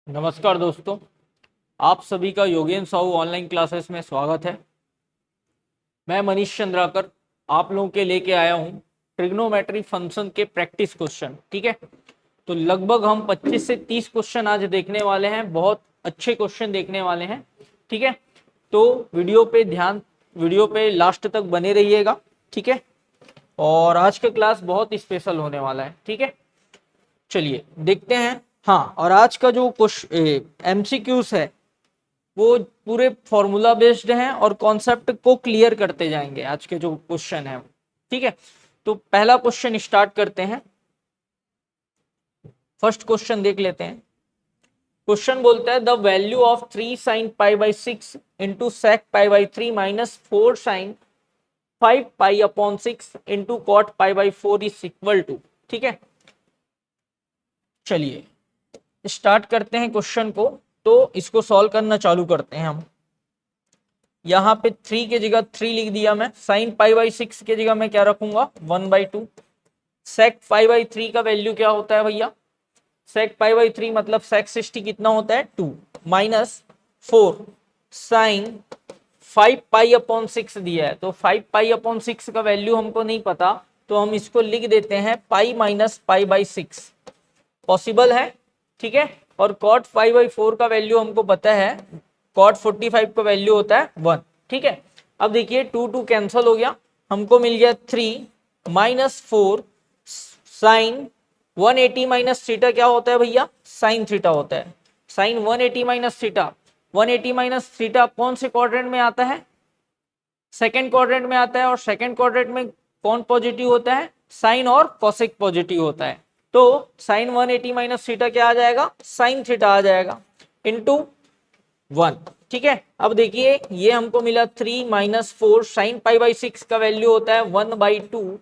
नमस्कार दोस्तों, आप सभी का योगेन साहू ऑनलाइन क्लासेस में स्वागत है। मैं मनीष चंद्राकर आप लोगों के लेके आया हूँ ट्रिग्नोमेट्री फंक्शन के प्रैक्टिस क्वेश्चन। ठीक है, तो लगभग हम 25 से 30 क्वेश्चन आज देखने वाले हैं। बहुत अच्छे क्वेश्चन देखने वाले हैं। ठीक है, तो वीडियो पे लास्ट तक बने रहिएगा। ठीक है, और आज का क्लास बहुत स्पेशल होने वाला है। ठीक है, चलिए देखते हैं। हाँ, और आज का जो एमसीक्यूज है वो पूरे फॉर्मूला बेस्ड हैं और कॉन्सेप्ट को क्लियर करते जाएंगे आज के जो क्वेश्चन है। ठीक है, तो पहला क्वेश्चन स्टार्ट करते हैं। फर्स्ट क्वेश्चन देख लेते हैं। क्वेश्चन बोलता है the value of 3 sine pi by 6 into sec pi by 3 minus 4 sine 5 pi upon 6 into cot pi by 4 is equal to. ठीक है, चलिए स्टार्ट करते हैं क्वेश्चन को। तो इसको सॉल्व करना चालू करते हैं हम। यहाँ पे 3 की जगह 3 लिख दिया मैं। साइन पाई बाई 6 की जगह मैं क्या रखूंगा 1/2। सेक पाई बाई 3 का वैल्यू क्या होता है भैया, सेक पाई बाई 3 मतलब सेक 60 कितना होता है 2 माइनस 4 साइन 5 पाई अपॉन 6 दिया है। तो 5 पाई अपॉन 6 का वैल्यू हमको नहीं पता, तो हम इसको लिख देते हैं पाई माइनस पाई बाई 6। पॉसिबल है। ठीक है, और कॉट 5/4 का वैल्यू हमको पता है, कॉट 45 का वैल्यू होता है 1। ठीक है, अब देखिए 2 2 कैंसिल हो गया, हमको मिल गया 3 माइनस 4 साइन 180 माइनस थीटा क्या होता है भैया, साइन थीटा होता है। Sine 180 minus theta, 180 minus theta कौन से क्वाड्रेंट में आता है, सेकेंड क्वाड्रेंट में आता है। और सेकेंड क्वाड्रेंट में कौन पॉजिटिव होता है, साइन और कोसेक पॉजिटिव होता है। तो साइन 180 माइनस थीटा क्या आ जाएगा, साइन थीटा आ जाएगा इंटू 1। ठीक है, अब देखिए ये हमको मिला 3 माइनस 4 साइन पाई बाई 6 का वैल्यू होता है 1/2,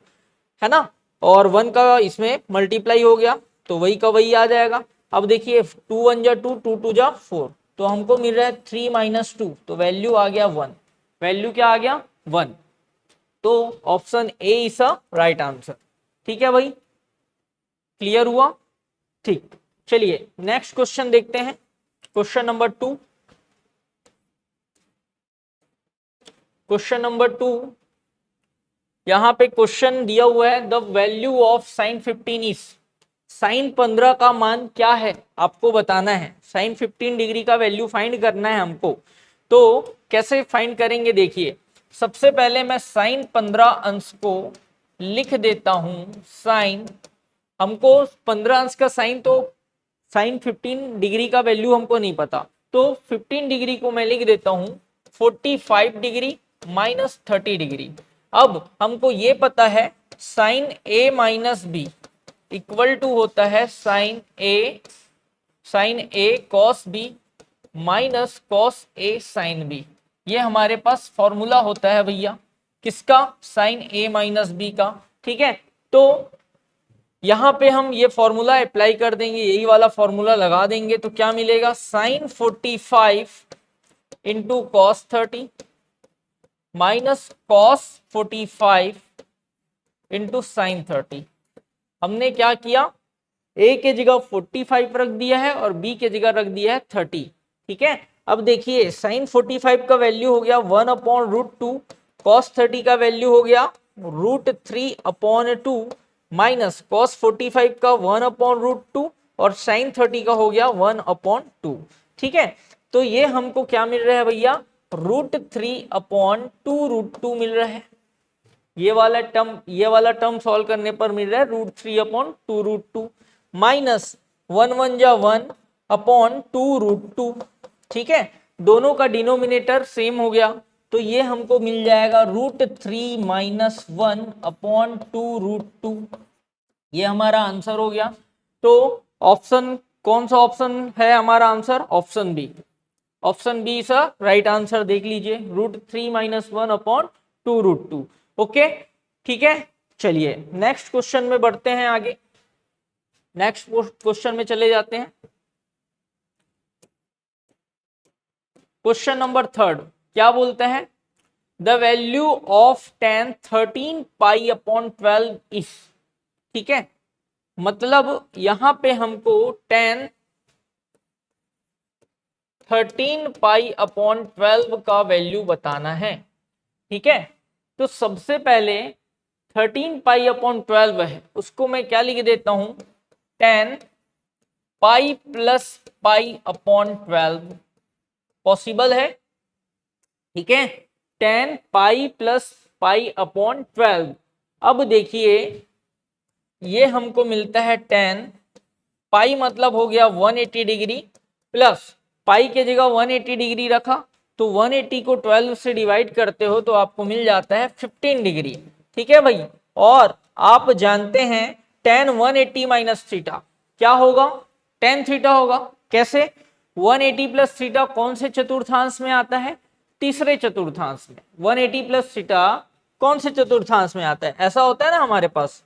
है ना। और 1 का इसमें मल्टीप्लाई हो गया तो वही का वही आ जाएगा। अब देखिए 2 1 जा 2, 2 2 जा 4, तो हमको मिल रहा है 3 माइनस 2, तो वैल्यू आ गया 1। वैल्यू क्या आ गया 1। तो option A is a right answer. ठीक है भाई, क्लियर हुआ। ठीक, चलिए नेक्स्ट क्वेश्चन देखते हैं। Question number 2। क्वेश्चन नंबर 2, यहां पे क्वेश्चन दिया हुआ है the value of sine 15 is. Sine 15 का मान क्या है आपको बताना है। साइन 15 डिग्री का वैल्यू फाइंड करना है हमको। तो कैसे फाइंड करेंगे, देखिए सबसे पहले मैं साइन 15 अंश को लिख देता हूं। साइन, हमको 15 अंश का साइन, तो साइन 15 डिग्री का वैल्यू हमको नहीं पता, तो 15 डिग्री को मैं लिख देता हूं 45 डिग्री माइनस 30 डिग्री। अब हमको ये पता है sine A minus b equal to होता है sine a cos b minus cos a sine B. ये हमारे पास फॉर्मूला होता है भैया, किसका, साइन ए माइनस बी का। ठीक है, तो यहां पे हम ये फॉर्मूला अप्लाई कर देंगे, यही वाला फॉर्मूला लगा देंगे, तो क्या मिलेगा sine 45 into cos 30 minus cos 45 into sine 30। हमने क्या किया, ए के जगह 45 रख दिया है और बी के जगह रख दिया है 30। ठीक है, अब देखिए साइन 45 का वैल्यू हो गया 1/√2, कॉस 30 का वैल्यू हो गया √3/2 माइनस कॉस 45 का 1/√2 और साइन 30 का हो गया 1/2। ठीक है, तो ये हमको क्या मिल रहा है भैया, √3/2√2 मिल रहा है। ये वाला टर्म सॉल्व करने पर मिल रहा है √3/2√2 माइनस 1 1 जा 1/2√2। ठीक है, दोनों का डिनोमिनेटर सेम हो गया, तो ये हमको मिल जाएगा √3 माइनस 1/2√2। ये हमारा आंसर हो गया। तो ऑप्शन, कौन सा ऑप्शन है हमारा answer, option b. Option B is a right answer, देख लीजिए √3 माइनस 1/2√2। ओके, ठीक है, चलिए नेक्स्ट क्वेश्चन में बढ़ते हैं आगे। नेक्स्ट क्वेश्चन में चले जाते हैं। क्वेश्चन नंबर 3 क्या बोलते हैं, the value of tan 13 pi upon 12 is. ठीक है, मतलब यहां पे हमको tan 13π/12 का वैल्यू बताना है। ठीक है, तो सबसे पहले 13π/12 है, उसको मैं क्या लिख देता हूं, 10π + π/12 पॉसिबल है। ठीक है, 10π + π/12। अब देखिए ये हमको मिलता है 10 पाई मतलब हो गया 180 डिग्री, प्लस पाई के जगह 180 डिग्री रखा तो 180 को 12 से डिवाइड करते हो तो आपको मिल जाता है 15 डिग्री। ठीक है भाई, और आप जानते हैं tan 180 माइनस थीटा क्या होगा, tan थीटा होगा। कैसे, 180 प्लस थीटा कौन से चतुर्थांश में आता है, तीसरे चतुर्थांश में। 180 प्लस थीटा कौन से चतुर्थांश में आता है, ऐसा होता है ना हमारे पास,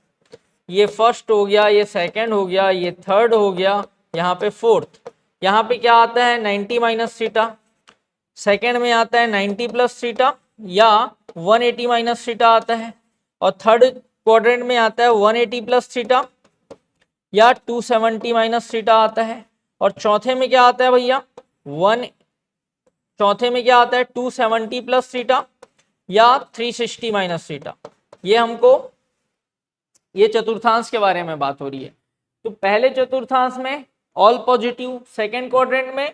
ये फर्स्ट हो गया, ये सेकंड हो गया, ये थर्ड हो गया, यहाँ पे फोर्थ। यहाँ पे क्या आता है 90 माइनस थीटा, सेकेंड में आता है 90 प्लस थीटा या 180 माइनस थीटा आता है, और थर्ड क्वाड्रेंट में आता है 180 प्लस थीटा या 270 माइनस थीटा आता है, और चौथे में क्या आता है भैया, चौथे में क्या आता है 270 प्लस थीटा या 360 माइनस थीटा। ये हमको, ये चतुर्थांश के बारे में बात हो रही है। तो पहले चतुर्थांश में ऑल पॉजिटिव, सेकेंड क्वाड्रेंट में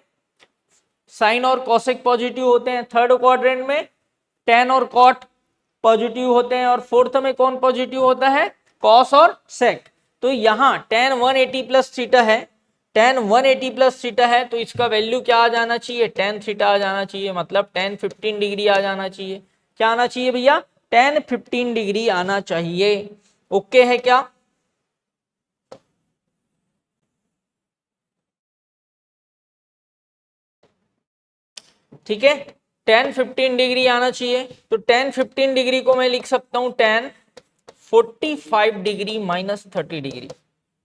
साइन और कॉसेक पॉजिटिव होते हैं, थर्ड क्वाड्रेंट में टेन और कॉट पॉजिटिव होते हैं, और फोर्थ में कौन पॉजिटिव होता है, कॉस और सेक। तो यहाँ tan 180 प्लस थीटा है, tan 180 प्लस थीटा है, तो इसका वैल्यू क्या आ जाना चाहिए, tan थीटा आ जाना चाहिए, मतलब tan 15 डिग्री आ जाना चाहिए। क्या आना चाहिए भैया, tan 15 डिग्री आना चाहिए। ओके है क्या, ठीक है, tan 15 डिग्री आना चाहिए। तो tan 15 डिग्री को मैं लिख सकता हूं tan 45 degree minus 30 degree,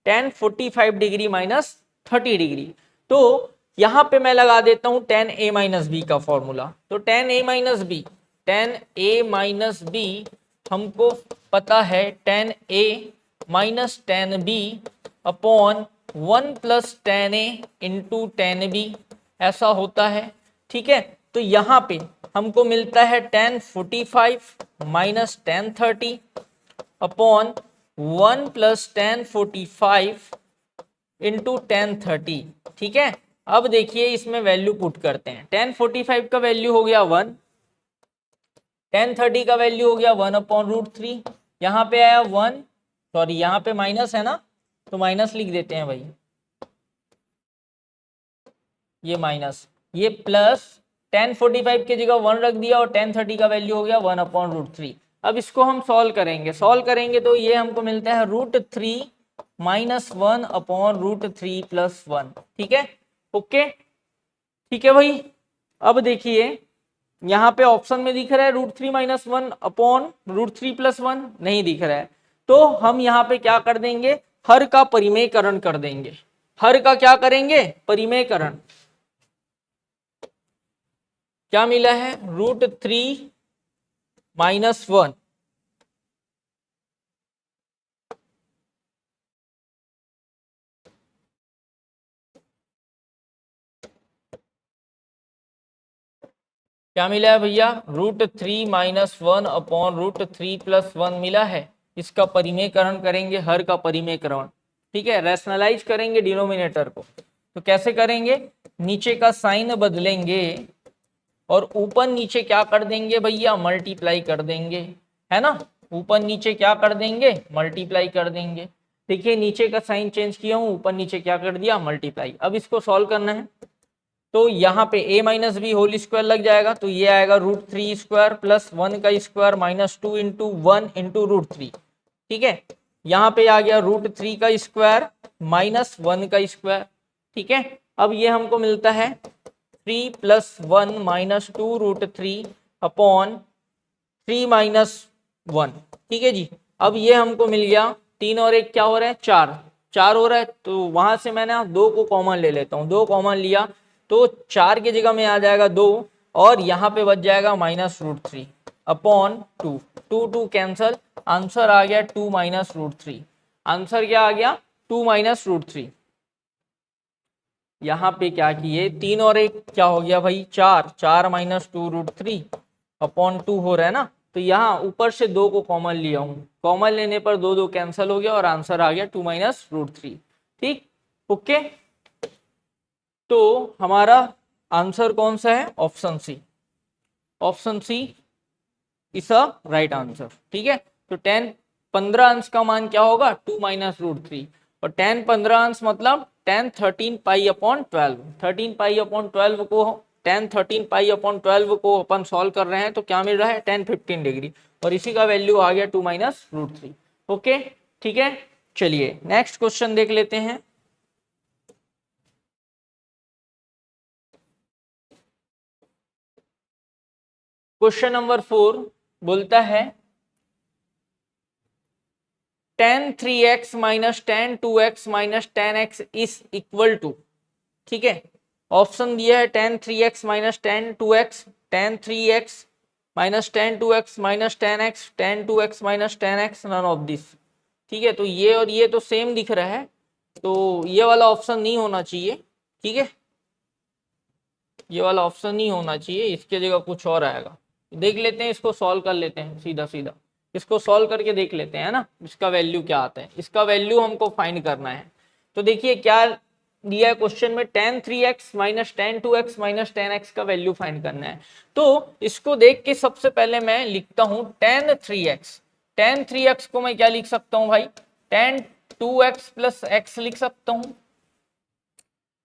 tan 45 degree minus 30 degree. तो यहां पे मैं लगा देता हूं tan a माइनस बी का फॉर्मूला। तो tan a minus b, tan a minus b हमको पता है tan a minus tan b upon 1 plus tan a into tan b, ऐसा होता है। ठीक है, तो यहाँ पे हमको मिलता है tan 45 minus tan 30 upon 1 plus tan 45 into tan 30। ठीक है, अब देखिए इसमें वैल्यू पुट करते हैं। tan 45 का वैल्यू हो गया 1, tan 30 का वैल्यू हो गया 1/√3, यहाँ पे आया 1, सॉरी यहाँ पे माइनस है ना, तो माइनस लिख देते हैं भाई, ये माइनस, ये प्लस, tan 45 की जगह 1 रख दिया और tan 30 का वैल्यू हो गया 1/√3। अब इसको हम सॉल्व करेंगे तो ये हमको मिलता है √3 माइनस 1/√3 प्लस 1। ठीक है, ओके, ठीक है भाई। अब देखिए यहाँ पे ऑप्शन में दिख रहा है √3 माइनस 1/√3 प्लस 1, नहीं दिख रहा है, तो हम यहाँ पे क्या कर देंगे, हर का परिमेयकरण कर देंगे। हर का क्या करेंगे, परिमेयकरण। क्या मिला है, √3 माइनस 1 क्या मिला है भैया, √3 माइनस 1/√3 प्लस 1 मिला है। इसका परिमेयकरण करेंगे, हर का परिमेयकरण। ठीक है, रैशनलाइज करेंगे डिनोमिनेटर को। तो कैसे करेंगे, नीचे का साइन बदलेंगे और ऊपर नीचे क्या कर देंगे भैया, मल्टीप्लाई कर देंगे, है ना। ऊपर नीचे क्या कर देंगे, मल्टीप्लाई कर देंगे। देखिए नीचे का साइन चेंज किया हूं, ऊपर नीचे क्या कर दिया, मल्टीप्लाई। अब इसको सॉल्व करना है, तो यहाँ पे a minus b whole square लग जाएगा, तो ये आएगा √3 स्क्वायर प्लस 1 का स्क्वायर माइनस 2 इंटू 1 इंटू √3। ठीक है, यहाँ पे आ गया √3 का स्क्वायर माइनस 1 का स्क्वायर। ठीक है, अब ये हमको मिलता है 3 प्लस 1 माइनस 2√3 अपॉन 3 माइनस 1। ठीक है जी, अब ये हमको मिल गया, 3 और 1 क्या हो रहा है, 4, 4 हो रहा है, तो वहां से मैंने 2 को कॉमन ले लेता हूँ, 2 कॉमन लिया तो 4 की जगह में आ जाएगा 2, और यहाँ पे बच जाएगा माइनस √3 अपॉन 2, 2 कैंसल, आंसर आ गया 2 माइनस √3। आंसर क्या आ गया, 2 माइनस √3। यहाँ पे क्या किए, 3 और 1 क्या हो गया भाई 4, 4 माइनस 2√3 अपॉन 2 हो रहा है ना। तो यहाँ ऊपर से 2 को कॉमन लिया हूँ, कॉमन लेने पर 2 2 कैंसिल हो गया और आंसर आ गया 2 माइनस √3। ठीक, ओके। तो हमारा आंसर कौन सा है, option c, option C is a right answer. ठीक है, तो 15 अंश का मान क्या होगा 2 माइनस √3, और 15 अंश मतलब 13 पाई अपॉन 12, 13 पाई अपॉन 12 को 13 पाई अपॉन 12 को अपन सॉल्व कर रहे हैं तो क्या मिल रहा है 15 डिग्री, और इसी का वैल्यू आ गया 2 माइनस √3। ओके, ठीक है, चलिए नेक्स्ट क्वेश्चन देख लेते हैं। क्वेश्चन नंबर 4 बोलता है tan 3x minus tan 2x minus tan x is equal to, ठीक है, ऑप्शन दिया है tan 3x minus tan 2x, tan 3x minus tan 2x minus tan x, tan 2x minus tan x, none of this. ठीक है, तो ये और ये तो सेम दिख रहा है, तो ये वाला ऑप्शन नहीं होना चाहिए। ठीक है, ये वाला ऑप्शन नहीं होना चाहिए, इसके जगह कुछ और आएगा। देख लेते हैं, इसको सॉल्व कर लेते हैं सीधा सीधा, इसको सॉल्व करके देख लेते हैं ना, इसका वैल्यू क्या आता है, इसका वैल्यू हमको फाइंड करना है। तो देखिए क्या दिया है क्वेश्चन में, tan 3x minus tan 2x minus tan x का वैल्यू फाइंड करना है। तो इसको देख के सबसे पहले मैं लिखता हूं tan 3x, tan 3x को मैं क्या लिख सकता हूं भाई, tan 2x प्लस x लिख सकता हूं।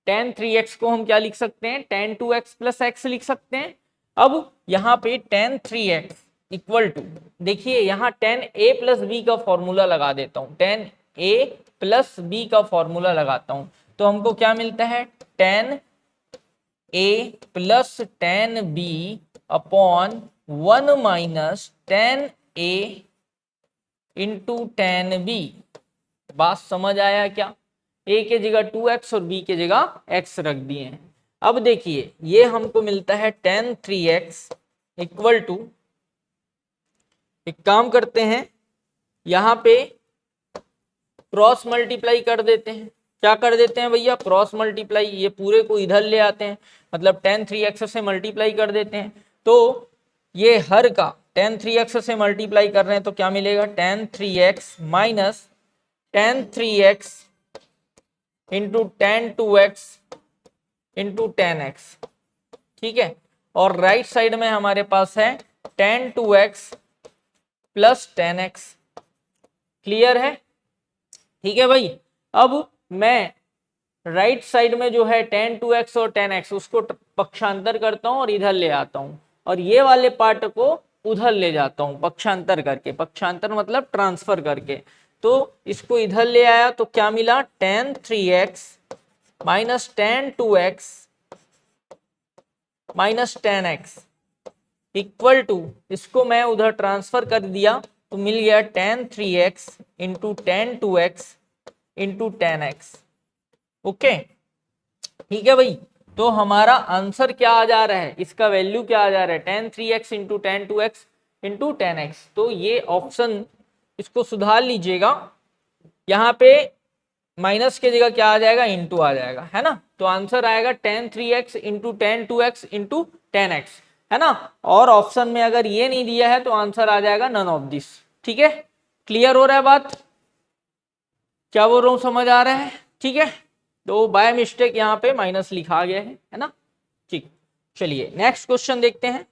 tan 3x को हम क्या लिख सकते हैं, tan 2x प्लस x लिख सकते हैं। अब यहाँ पे tan 3x इक्वल टू, देखिए यहाँ tan a प्लस बी का फॉर्मूला लगा देता हूँ, tan a प्लस बी का फॉर्मूला लगाता हूँ, तो हमको क्या मिलता है tan a plus tan b upon 1 minus tan a into tan b। बात समझ आया क्या, a के जगह 2x और b के जगह x रख दिए हैं। अब देखिए ये हमको मिलता है tan 3x इक्वल टू, एक काम करते हैं यहाँ पे क्रॉस मल्टीप्लाई कर देते हैं। क्या कर देते हैं भैया, क्रॉस मल्टीप्लाई, ये पूरे को इधर ले आते हैं, मतलब tan 3x से मल्टीप्लाई कर देते हैं। तो ये हर का tan 3x से मल्टीप्लाई कर रहे हैं तो क्या मिलेगा tan 3x minus tan 3x into tan 2x into tan x। ठीक है, और राइट साइड में हमारे पास है tan 2x plus tan x। Clear है, ठीक है भाई। अब मैं राइट साइड में जो है tan 2x और tan x उसको पक्षांतर करता हूं और इधर ले आता हूं, और ये वाले पार्ट को उधर ले जाता हूं पक्षांतर करके, पक्षांतर मतलब ट्रांसफर करके। तो इसको इधर ले आया तो क्या मिला tan 3x minus tan 2x minus tan x equal to, इसको मैं उधर ट्रांसफर कर दिया तो मिल गया tan 3x into tan 2x into tan x। Okay, ठीक है भाई। तो हमारा आंसर क्या आ जा रहा है, इसका वैल्यू क्या आ जा रहा है tan 3x into tan 2x into tan x। तो ये ऑप्शन, इसको सुधार लीजिएगा, यहाँ पे माइनस के जगह क्या आ जाएगा इंटू आ जाएगा, है ना। तो आंसर आएगा tan 3x into tan 2x into tan x, है ना। और ऑप्शन में अगर ये नहीं दिया है तो आंसर आ जाएगा नन ऑफ दिस। ठीक है, क्लियर हो रहा है बात, क्या बोल रहा हूं, समझ आ रहा है, ठीक है। तो बाय मिस्टेक यहाँ पे माइनस लिखा गया है ना। ठीक, चलिए नेक्स्ट क्वेश्चन देखते हैं।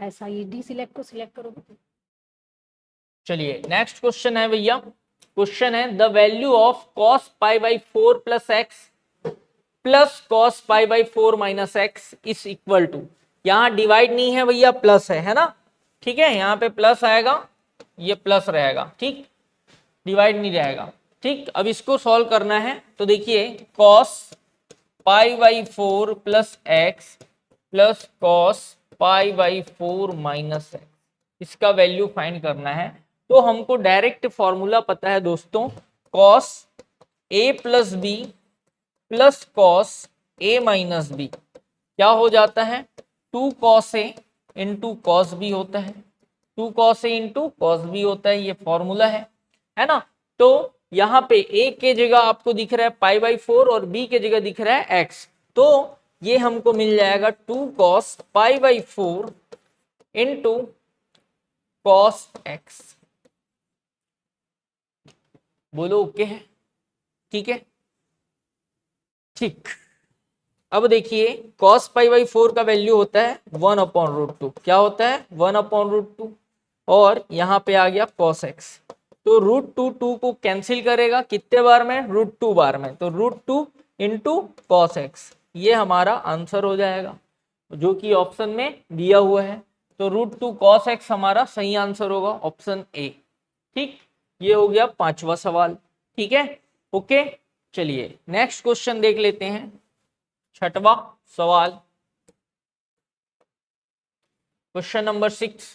ऐसा ये डी सिलेक्ट को सिलेक्ट करोगे। चलिए नेक्स्ट क्वेश्चन है भैया, क्वेश्चन है the value of cos pi by 4 plus x plus cos pi by 4 minus x is equal to, यहाँ डिवाइड नहीं है भैया, प्लस है ना। ठीक है, यहाँ पे प्लस आएगा, ये प्लस रहेगा, ठीक, डिवाइड नहीं रहेगा। ठीक, अब इसको सॉल्व करना है तो देखिए cos pi by 4 plus x plus cos pi by 4 minus x, इसका वैल्यू फाइंड करना है। तो हमको डायरेक्ट फॉर्मूला पता है दोस्तों, cos A plus B plus cos A minus B क्या हो जाता है, 2 cos A into cos B होता है, 2 cos A into cos B होता है, ये फॉर्मूला है ना। तो यहाँ पे ए के जगह आपको दिख रहा है पाई बाई 4 और बी के जगह दिख रहा है एक्स, तो ये हमको मिल जाएगा 2 cos pi by 4 into cos x. बोलो ओके है, ठीक है, ठीक। अब देखिए cos पाई बाई 4 का वैल्यू होता है 1/√2, क्या होता है 1/√2, और यहाँ पे आ गया cos x, तो √2 को कैंसिल करेगा कितने बार में, √2 बार में, तो √2 इंटू कॉस एक्स, ये हमारा आंसर हो जाएगा जो कि ऑप्शन में दिया हुआ है। तो √2 cos x हमारा सही आंसर होगा ऑप्शन ए, ठीक। ये हो गया 5वां सवाल, ठीक है, ओके। चलिए नेक्स्ट क्वेश्चन देख लेते हैं, 6वां सवाल, question number 6।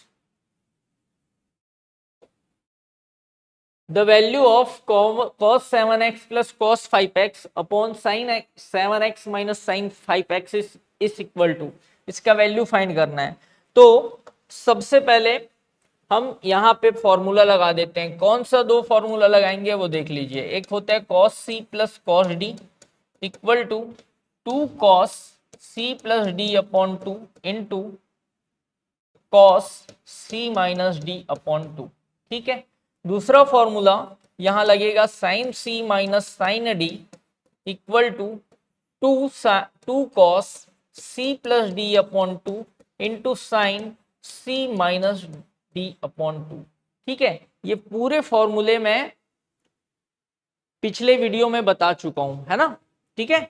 The value of cos 7x plus cos 5x upon sin 7x minus sin 5x is equal to, इसका वैल्यू फाइंड करना है। तो सबसे पहले हम यहाँ पे फॉर्मूला लगा देते हैं, कौन सा दो फॉर्मूला लगाएंगे वो देख लीजिए। एक होता है cos c plus cos d equal to 2 cos c plus D upon 2 into cos c minus D upon 2, ठीक है। दूसरा फॉर्मूला यहां लगेगा sin c minus sin d equal to 2 cos c plus D upon 2 into sine c minus D upon 2, ठीक है। ये पूरे फॉर्मूले में पिछले वीडियो में बता चुका हूं, है ना, ठीक है,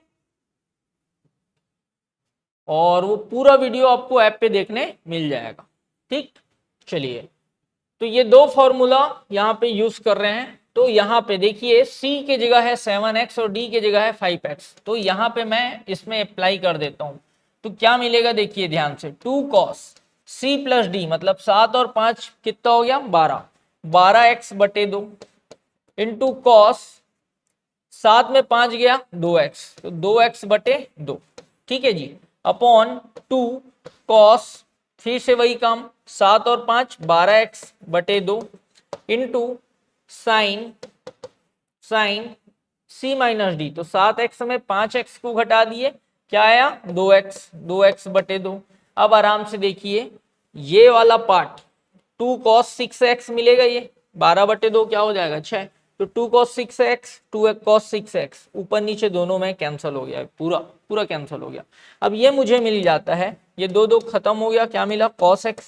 और वो पूरा वीडियो आपको ऐप पे देखने मिल जाएगा, ठीक। चलिए, तो ये दो फॉर्मूला यहाँ पे यूज कर रहे हैं। तो यहाँ पे देखिए c के जगह है 7x और d के जगह है 5x, तो यहाँ पे मैं इसमें अप्लाई कर देता हूँ। तो क्या मिलेगा देखिए ध्यान से, 2 cos c प्लस डी मतलब 7 और 5 कितना हो गया 12, 12x बटे 2 इंटू कॉस 7 में 5 गया 2x, तो 2x बटे 2, ठीक है जी, अपॉन 2 कॉस, फिर से वही काम, 7 और 5 12x बटे 2 into sine c minus D, तो 7x में 5x को घटा दिए, क्या आया 2x बटे 2। अब आराम से देखिए ये वाला पार्ट 2 cos 6x मिलेगा, ये 12 बटे 2 क्या हो जाएगा 6, तो 2 cos 6x 2 cos 6x ऊपर नीचे दोनों में कैंसिल हो गया, पूरा कैंसिल हो गया। अब ये मुझे मिल जाता है, ये दो खत्म हो गया, क्या मिला cos x,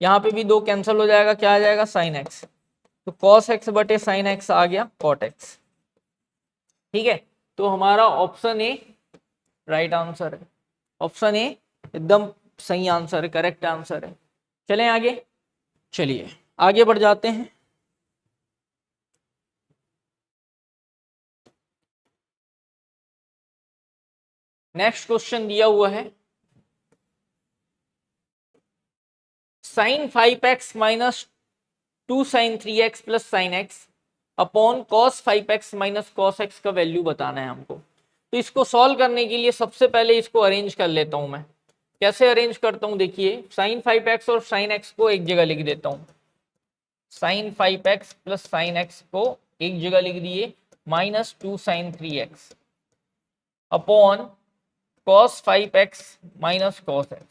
यहाँ पे भी 2 कैंसिल हो जाएगा, क्या आ जाएगा sin x, तो cos x बटे sin x आ गया cot x, ठीक है। तो हमारा ऑप्शन ए राइट आंसर है, ऑप्शन ए एकदम सही आंसर है, करेक्ट आंसर है। चलें आगे, चलिए आगे बढ़ जाते हैं। नेक्स्ट क्वेश्चन दिया हुआ है sin 5x minus 2 sin 3x plus sin x upon cos 5x minus cos x का वैल्यू बताना है हमको। तो इसको सॉल्व करने के लिए सबसे पहले इसको अरेंज कर लेता हूं मैं। कैसे अरेंज करता हूं देखिए, sin 5x और sin x को एक जगह लिख देता हूं, sin 5x plus sin x को एक जगह लिख दिए, minus 2 sin 3x upon cos 5x minus cos x।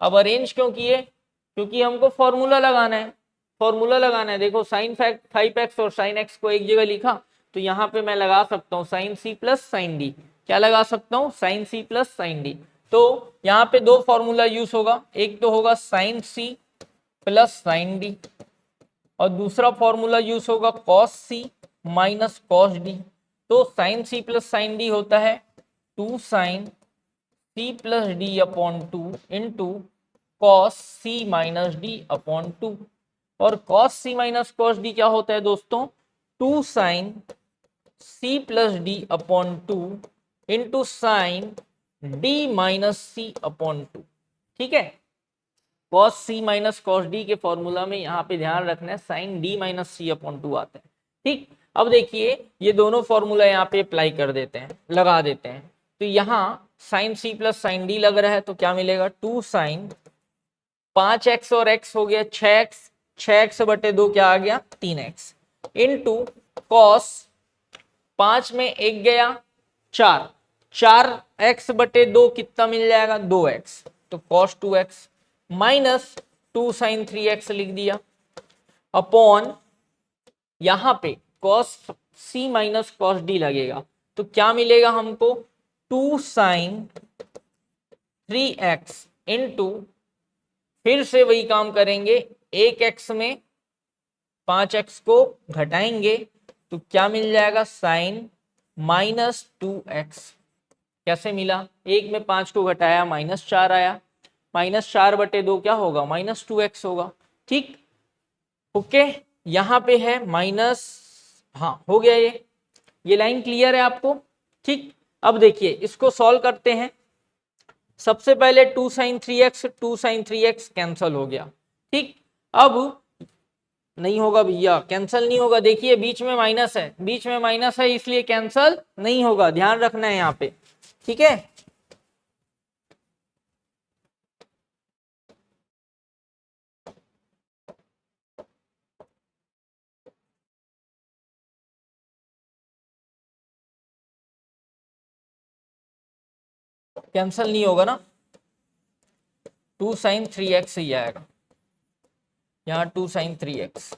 अब अरेंज क्यों किए, क्योंकि हमको फॉर्मूला लगाना है, देखो sin 5x और sin x को एक जगह लिखा, तो यहाँ पे मैं लगा सकता हूँ sin c plus sin d, क्या लगा सकता हूँ sin c plus sin d। तो यहाँ पे दो फॉर्मूला यूज होगा, एक तो होगा sin c plus sin d और दूसरा फॉर्मूला यूज होगा cos c minus cos d। तो sin c plus sin d होता है 2 sin c plus D upon 2 into cos C minus D upon 2, और cos c minus cos d क्या होता है दोस्तों, 2 sin c plus D upon 2 into sine D minus C upon 2, ठीक है। Cos C minus cos D के formula में यहाँ पे ध्यान रखना है sign D minus C upon two आता है। ठीक, अब देखिए ये दोनों फॉर्मूला यहाँ पे अप्लाई कर देते हैं, लगा देते हैं। तो यहाँ साइन सी प्लस साइन डी लग रहा है तो क्या मिलेगा, 2 साइन 5x और x हो गया 6x, 6x बटे 2 क्या आ गया 3x, इनटू कॉस 5 में 1 गया 4, 4x बटे 2 कितना मिल जाएगा 2x, तो cos 2x minus 2 sine 3x लिख दिया अपॉन यहां पे cos c minus cos d लगेगा तो क्या मिलेगा हमको 2 साइन 3x इंटू फिर से वही काम करेंगे, 1x में 5x को घटाएंगे तो क्या मिल जाएगा साइन माइनस 2x। कैसे मिला, 1 में 5 को घटाया -4 आया, -4 बटे 2 क्या होगा -2x होगा। ठीक, ओके, यहां पे है माइनस, हाँ हो गया ये लाइन क्लियर है आपको। ठीक, अब देखिए इसको सॉल्व करते हैं। सबसे पहले 2 साइन 3x कैंसल हो गया। ठीक, अब नहीं होगा भैया, कैंसल नहीं होगा, देखिए बीच में माइनस है, बीच में माइनस है इसलिए कैंसल नहीं होगा, ध्यान रखना है यहाँ पे। ठीक है, कैंसल नहीं होगा ना, 2 साइन 3x ही आएगा, यहाँ 2 साइन 3x।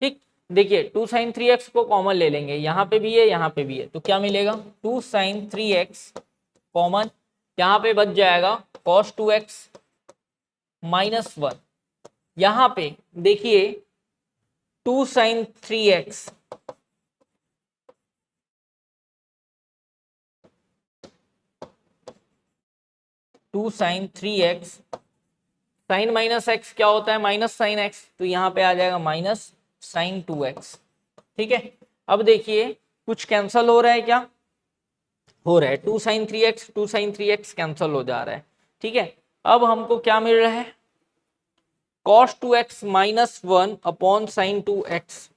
ठीक, देखिए 2 साइन 3x को कॉमन ले लेंगे, यहाँ पे भी है यहाँ पे भी है, तो क्या मिलेगा 2 साइन 3x कॉमन, यहाँ पे बच जाएगा cos 2x -1, यहाँ पे देखिए 2 sine 3x sign minus x क्या होता है माइनस साइन एक्स, तो यहाँ पे आ जाएगा माइनस साइन 2x। ठीक है, अब देखिए कुछ कैंसल हो रहा है, क्या हो रहा है 2 साइन 3x कैंसल हो जा रहा है। ठीक है, अब हमको क्या मिल रहा है cos 2x -1 upon sine 2x।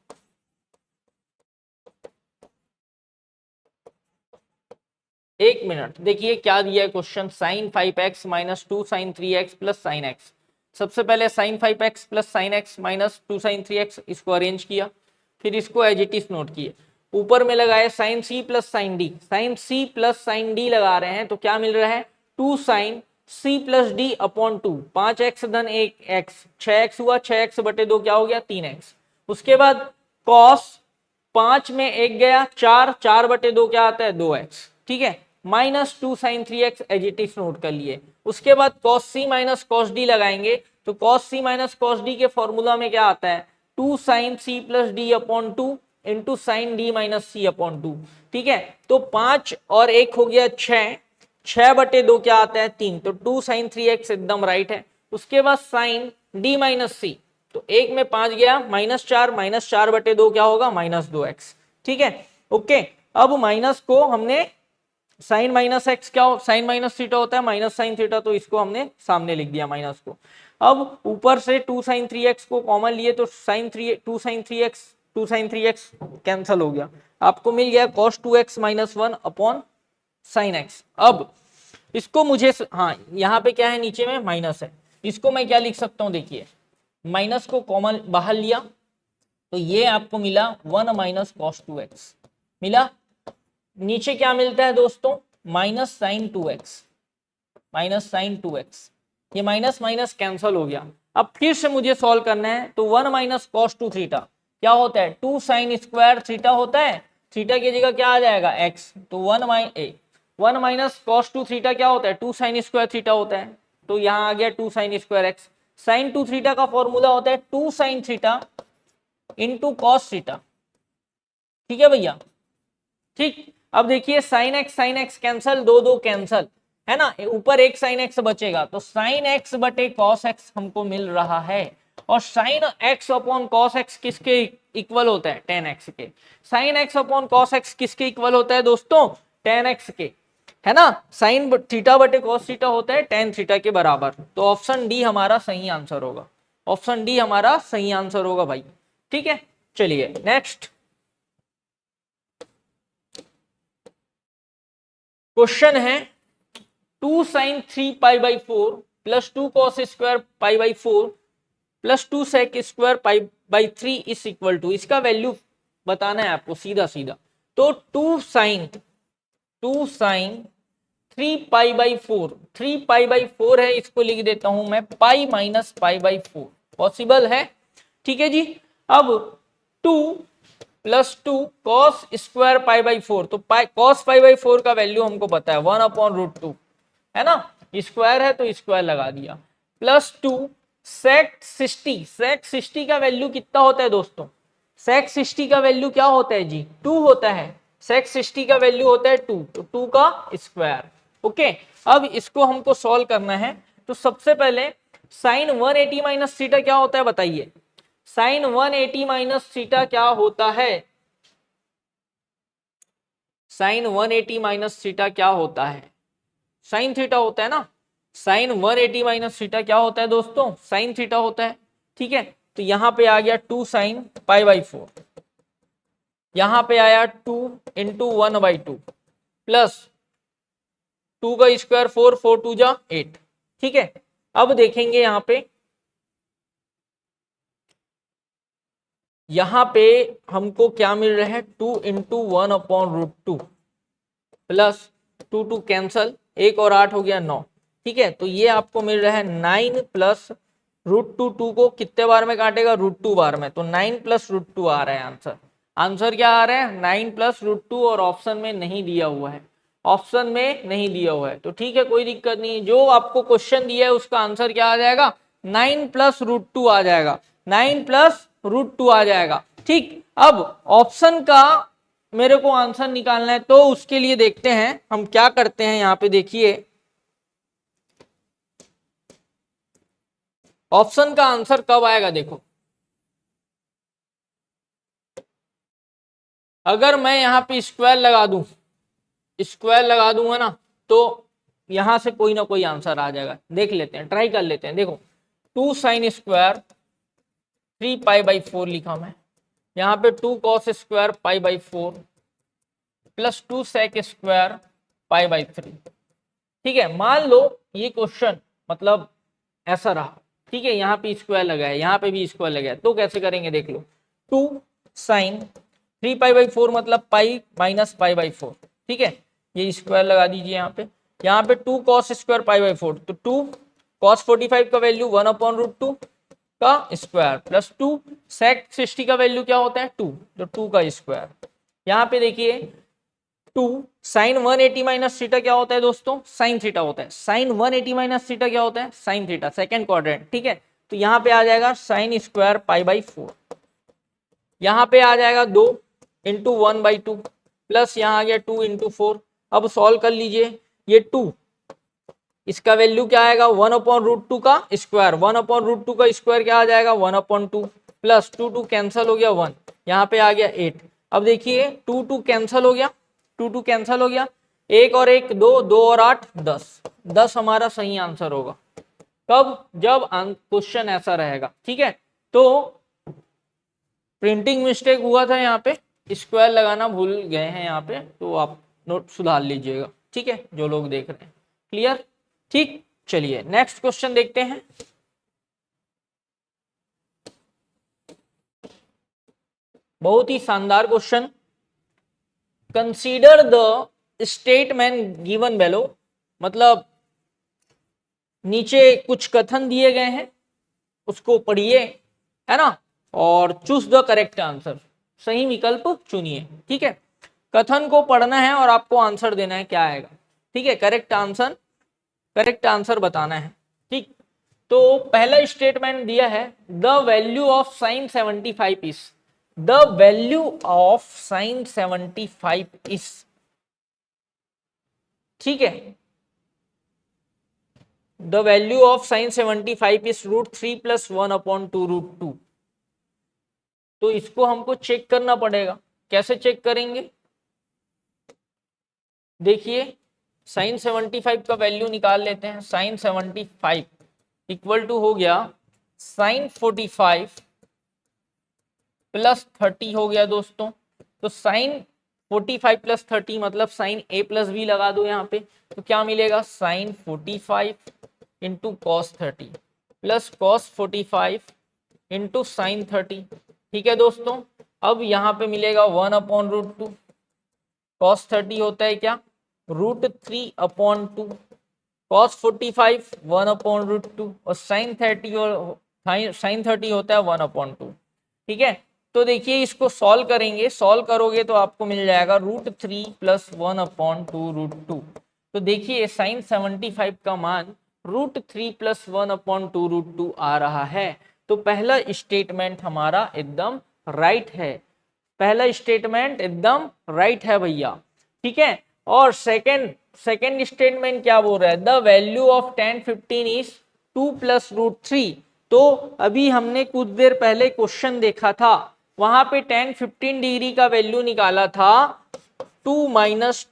एक मिनट, देखिए क्या दिया है question, sine 5x minus 2 sine 3x plus sine x. सबसे पहले sine 5x plus sine x minus 2 sine 3x, इसको अरेंज किया, फिर इसको एज इट इज नोट किए, ऊपर में लगाए साइन सी प्लस साइन डी, साइन सी प्लस साइन डी लगा रहे हैं तो क्या मिल रहा है 2 साइन सी प्लस डी अपॉन 2, 5x धन 1x, 6x हुआ, 6x बटे 2 क्या हो गया 3x। उसके बाद cos 5 में 1 गया 4, 4 बटे 2 क्या आता है 2x। ठीक है, minus 2 sine 3x as it is note कर लिए। उसके बाद cos c minus cos d लगाएंगे तो cos c minus cos d के फॉर्मूला में क्या आता है 2 sine c plus D upon 2 into sine D minus C upon 2। ठीक है, तो 5 और 1 हो गया 6, 6 बटे 2 क्या आता है 3, तो 2 साइन 3x एकदम राइट है। उसके बाद साइन d माइनस सी, तो 1 में 5 गया -4 बटे 2 क्या होगा -2x। ठीक है, ओके, अब माइनस को हमने साइन माइनस एक्स क्या हो, साइन माइनस थीटा होता है माइनस साइन थीटा, तो इसको हमने सामने लिख दिया माइनस को। अब ऊपर से 2 साइन 3x को कॉमन लिए तो टू साइन 3x कैंसल हो गया, आपको मिल गया cos 2x -1 upon sine x. अब इसको मुझे, हाँ यहाँ पे क्या है नीचे में माइनस है, इसको मैं क्या लिख सकता हूँ, देखिए माइनस को कॉमन बाहर लिया तो ये आपको मिला 1 माइनस cos 2x मिला, नीचे क्या मिलता है दोस्तों माइनस साइन 2x, ये माइनस माइनस कैंसल हो गया। अब फिर से मुझे सॉल्व करना है तो 1 माइनस cos 2 थीटा क्या होता है 2 साइन स्क्वायर थीटा होता है, थीटा की जगह क्या आ जाएगा x, तो 1 माइनस cos 2 थीटा क्या होता है 2 साइन स्क्वायर थीटा होता है, तो यहाँ आ गया 2 sine square x। Sine 2 theta का फॉर्मूला होता है 2 sine theta into cos theta. ठीक है भैया, ठीक, अब देखिए साइन एक्स कैंसल, दो कैंसल है ना, ऊपर एक साइन एक्स बचेगा तो साइन एक्स बटे कॉस एक्स हमको मिल रहा है, और sine x upon cos x किसके इक्वल होता है 10x के, sine x upon cos x किसके इक्वल होता है दोस्तों 10x के। है ना, साइन थीटा बटे कॉस थीटा होता है टेन थीटा के बराबर। तो ऑप्शन डी हमारा सही आंसर होगा, ऑप्शन डी हमारा सही आंसर होगा भाई। ठीक है, चलिए नेक्स्ट क्वेश्चन है, 2 sine 3 pi by 4 plus 2 cos square pi by 4 plus 2 sec square pi by 3 is equal to, इसका वैल्यू बताना है आपको सीधा सीधा। तो 2 sine 3 pi by 4, 3 pi by 4 है, इसको लिख देता हूं मैं pi minus pi by 4, possible है। ठीक है जी, अब 2 plus 2 cos square pi by 4, तो कॉस पाई बाई 4 का वैल्यू हमको पता है 1/√2, है ना, स्क्वायर है तो स्क्वायर लगा दिया, प्लस 2 सेक 60, सेक 60 का वैल्यू कितना होता है दोस्तों, सेक 60 का वैल्यू क्या होता है जी, 2 होता है, सेक 60 का वैल्यू होता है 2, तो 2 का स्क्वायर। ओके, अब इसको हमको सॉल्व करना है। तो सबसे पहले साइन 180 माइनस थीटा क्या होता है बताइए, साइन 180 माइनस थीटा क्या होता है, साइन 180 माइनस थीटा क्या होता है, साइन थीटा होता है ना, साइन 180 माइनस थीटा क्या होता है दोस्तों, साइन थीटा होता है। ठीक है, तो यहां पे आ गया 2 साइन पाई बाई 4, यहां पे आया 2 इंटू 1/2 प्लस 2 का स्क्वायर 4, 4 2 जा 8। ठीक है, अब देखेंगे यहां पे हमको क्या मिल रहा है, 2 इंटू 1/√2 प्लस 2 2 कैंसल, 1 और 8 हो गया 9। ठीक है, तो ये आपको मिल रहा है 9 प्लस √2, 2 को कितने बार में काटेगा, √2 बार में, तो 9 प्लस √2 आ रहा है आंसर। आंसर क्या आ रहा है, 9 प्लस √2, और ऑप्शन में नहीं दिया हुआ है, ऑप्शन में नहीं दिया हुआ है, तो ठीक है कोई दिक्कत नहीं, जो आपको क्वेश्चन दिया है उसका आंसर क्या आ जाएगा, 9 प्लस √2 आ जाएगा, 9 प्लस √2 आ जाएगा। ठीक, अब ऑप्शन का मेरे को आंसर निकालना है, तो उसके लिए देखते हैं हम क्या करते हैं। यहां पे देखिए ऑप्शन का आंसर कब आएगा, देखो अगर मैं यहां पे स्क्वायर लगा दूं, स्क्वायर लगा दूंगा ना, तो यहां से कोई ना कोई आंसर आ जाएगा, देख लेते हैं, ट्राई कर लेते हैं। देखो 2 साइन स्क्वायर 3 पाई बाई 4 लिखा मैं, यहाँ पे 2 cos square pi by 4 plus 2 sec square pi by 3। ठीक है, मान लो ये क्वेश्चन मतलब ऐसा रहा, ठीक है, यहाँ पे स्क्वायर लगा है, यहाँ पे भी स्क्वायर लगा है, तो कैसे करेंगे देख लो, 2 साइन 3 पाई बाई 4 मतलब पाई माइनस पाई बाई 4। ठीक है, ये स्क्वायर लगा दीजिए यहाँ पे 2 कॉस स्क्वायर पाई बाई 4, तो 2 कॉस 45 का वैल्यू 1/√2 का स्क्वायर प्लस 2 सेक 60 का वैल्यू क्या होता है 2, तो 2 का स्क्वायर। यहाँ पे देखिए 2 साइन 180 माइनस थीटा क्या होता है दोस्तों, साइन थीटा होता है, साइन 180 माइनस थीटा क्या होता है, साइन थीटा, सेकंड क्वाड्रेंट। ठीक है, तो यहाँ पे आ जाएगा साइन स्क्वायर पाई बाई 4, यहाँ पे आ जाएगा 2 इंटू 1/2 प्लस यहाँ आ गया 2 इंटू 4। अब सॉल्व कर लीजिए, ये 2 इसका वैल्यू क्या आएगा 1/√2 का स्क्वायर, 1/√2 का स्क्वायर क्या आ जाएगा 1/2 प्लस 2 2 कैंसिल हो गया 1, यहाँ पे आ गया 8। अब देखिए 2 2 कैंसिल हो गया, 2 2 कैंसिल हो गया, 1 और 1 2, 2 और 8 10, 10 हमारा सही आंसर होगा। कब, जब क्वेश्चन ऐसा रहेगा। ठीक है, तो प्रिंटिंग मिस्टेक हुआ था, यहाँ पे स्क्वायर लगाना भूल गए हैं यहाँ पे, तो आप नोट सुधार लीजिएगा। ठीक है, जो लोग देख रहे हैं, क्लियर। ठीक, चलिए नेक्स्ट क्वेश्चन देखते हैं। बहुत ही शानदार question, consider the statement given below, मतलब नीचे कुछ कथन दिए गए हैं, उसको पढ़िए, है ना, और चूज द करेक्ट आंसर, सही विकल्प चुनिए। ठीक है, कथन को पढ़ना है और आपको आंसर देना है क्या आएगा। ठीक है, करेक्ट आंसर बताना है। ठीक, तो पहला स्टेटमेंट दिया है the value of sign 75 is, the value of sign 75 is, ठीक है, the value of sign 75 is √3 plus 1/2√2। तो इसको हमको चेक करना पड़ेगा, कैसे चेक करेंगे, देखिए साइन 75 का वैल्यू निकाल लेते हैं। साइन 75 इक्वल टू हो गया साइन 45 प्लस 30 हो गया दोस्तों। तो साइन 45 प्लस 30 मतलब साइन ए प्लस बी लगा दो यहाँ पे, तो क्या मिलेगा sine 45 into cos 30 plus cos 45 into sine 30। ठीक है दोस्तों, अब यहाँ पे मिलेगा 1/√2। कॉस 30 होता है क्या, √3/2। कॉस 45 1/√2 और साइन 30 और साइन 30 होता है 1/2। ठीक है, तो देखिए इसको सॉल्व करेंगे, सॉल्व करोगे तो आपको मिल जाएगा √3 प्लस 1/2√2। तो देखिए साइन 75 का मान √3 प्लस 1/2√2 आ रहा है। तो पहला स्टेटमेंट हमारा एकदम राइट है, पहला स्टेटमेंट एकदम राइट है भैया। ठीक है, और सेकंड स्टेटमेंट क्या बोल रहा है, the value of tan 15 is 2 plus √3। तो अभी हमने कुछ देर पहले क्वेश्चन देखा था, वहां पे tan 15 डिग्री का वैल्यू निकाला था 2 माइनस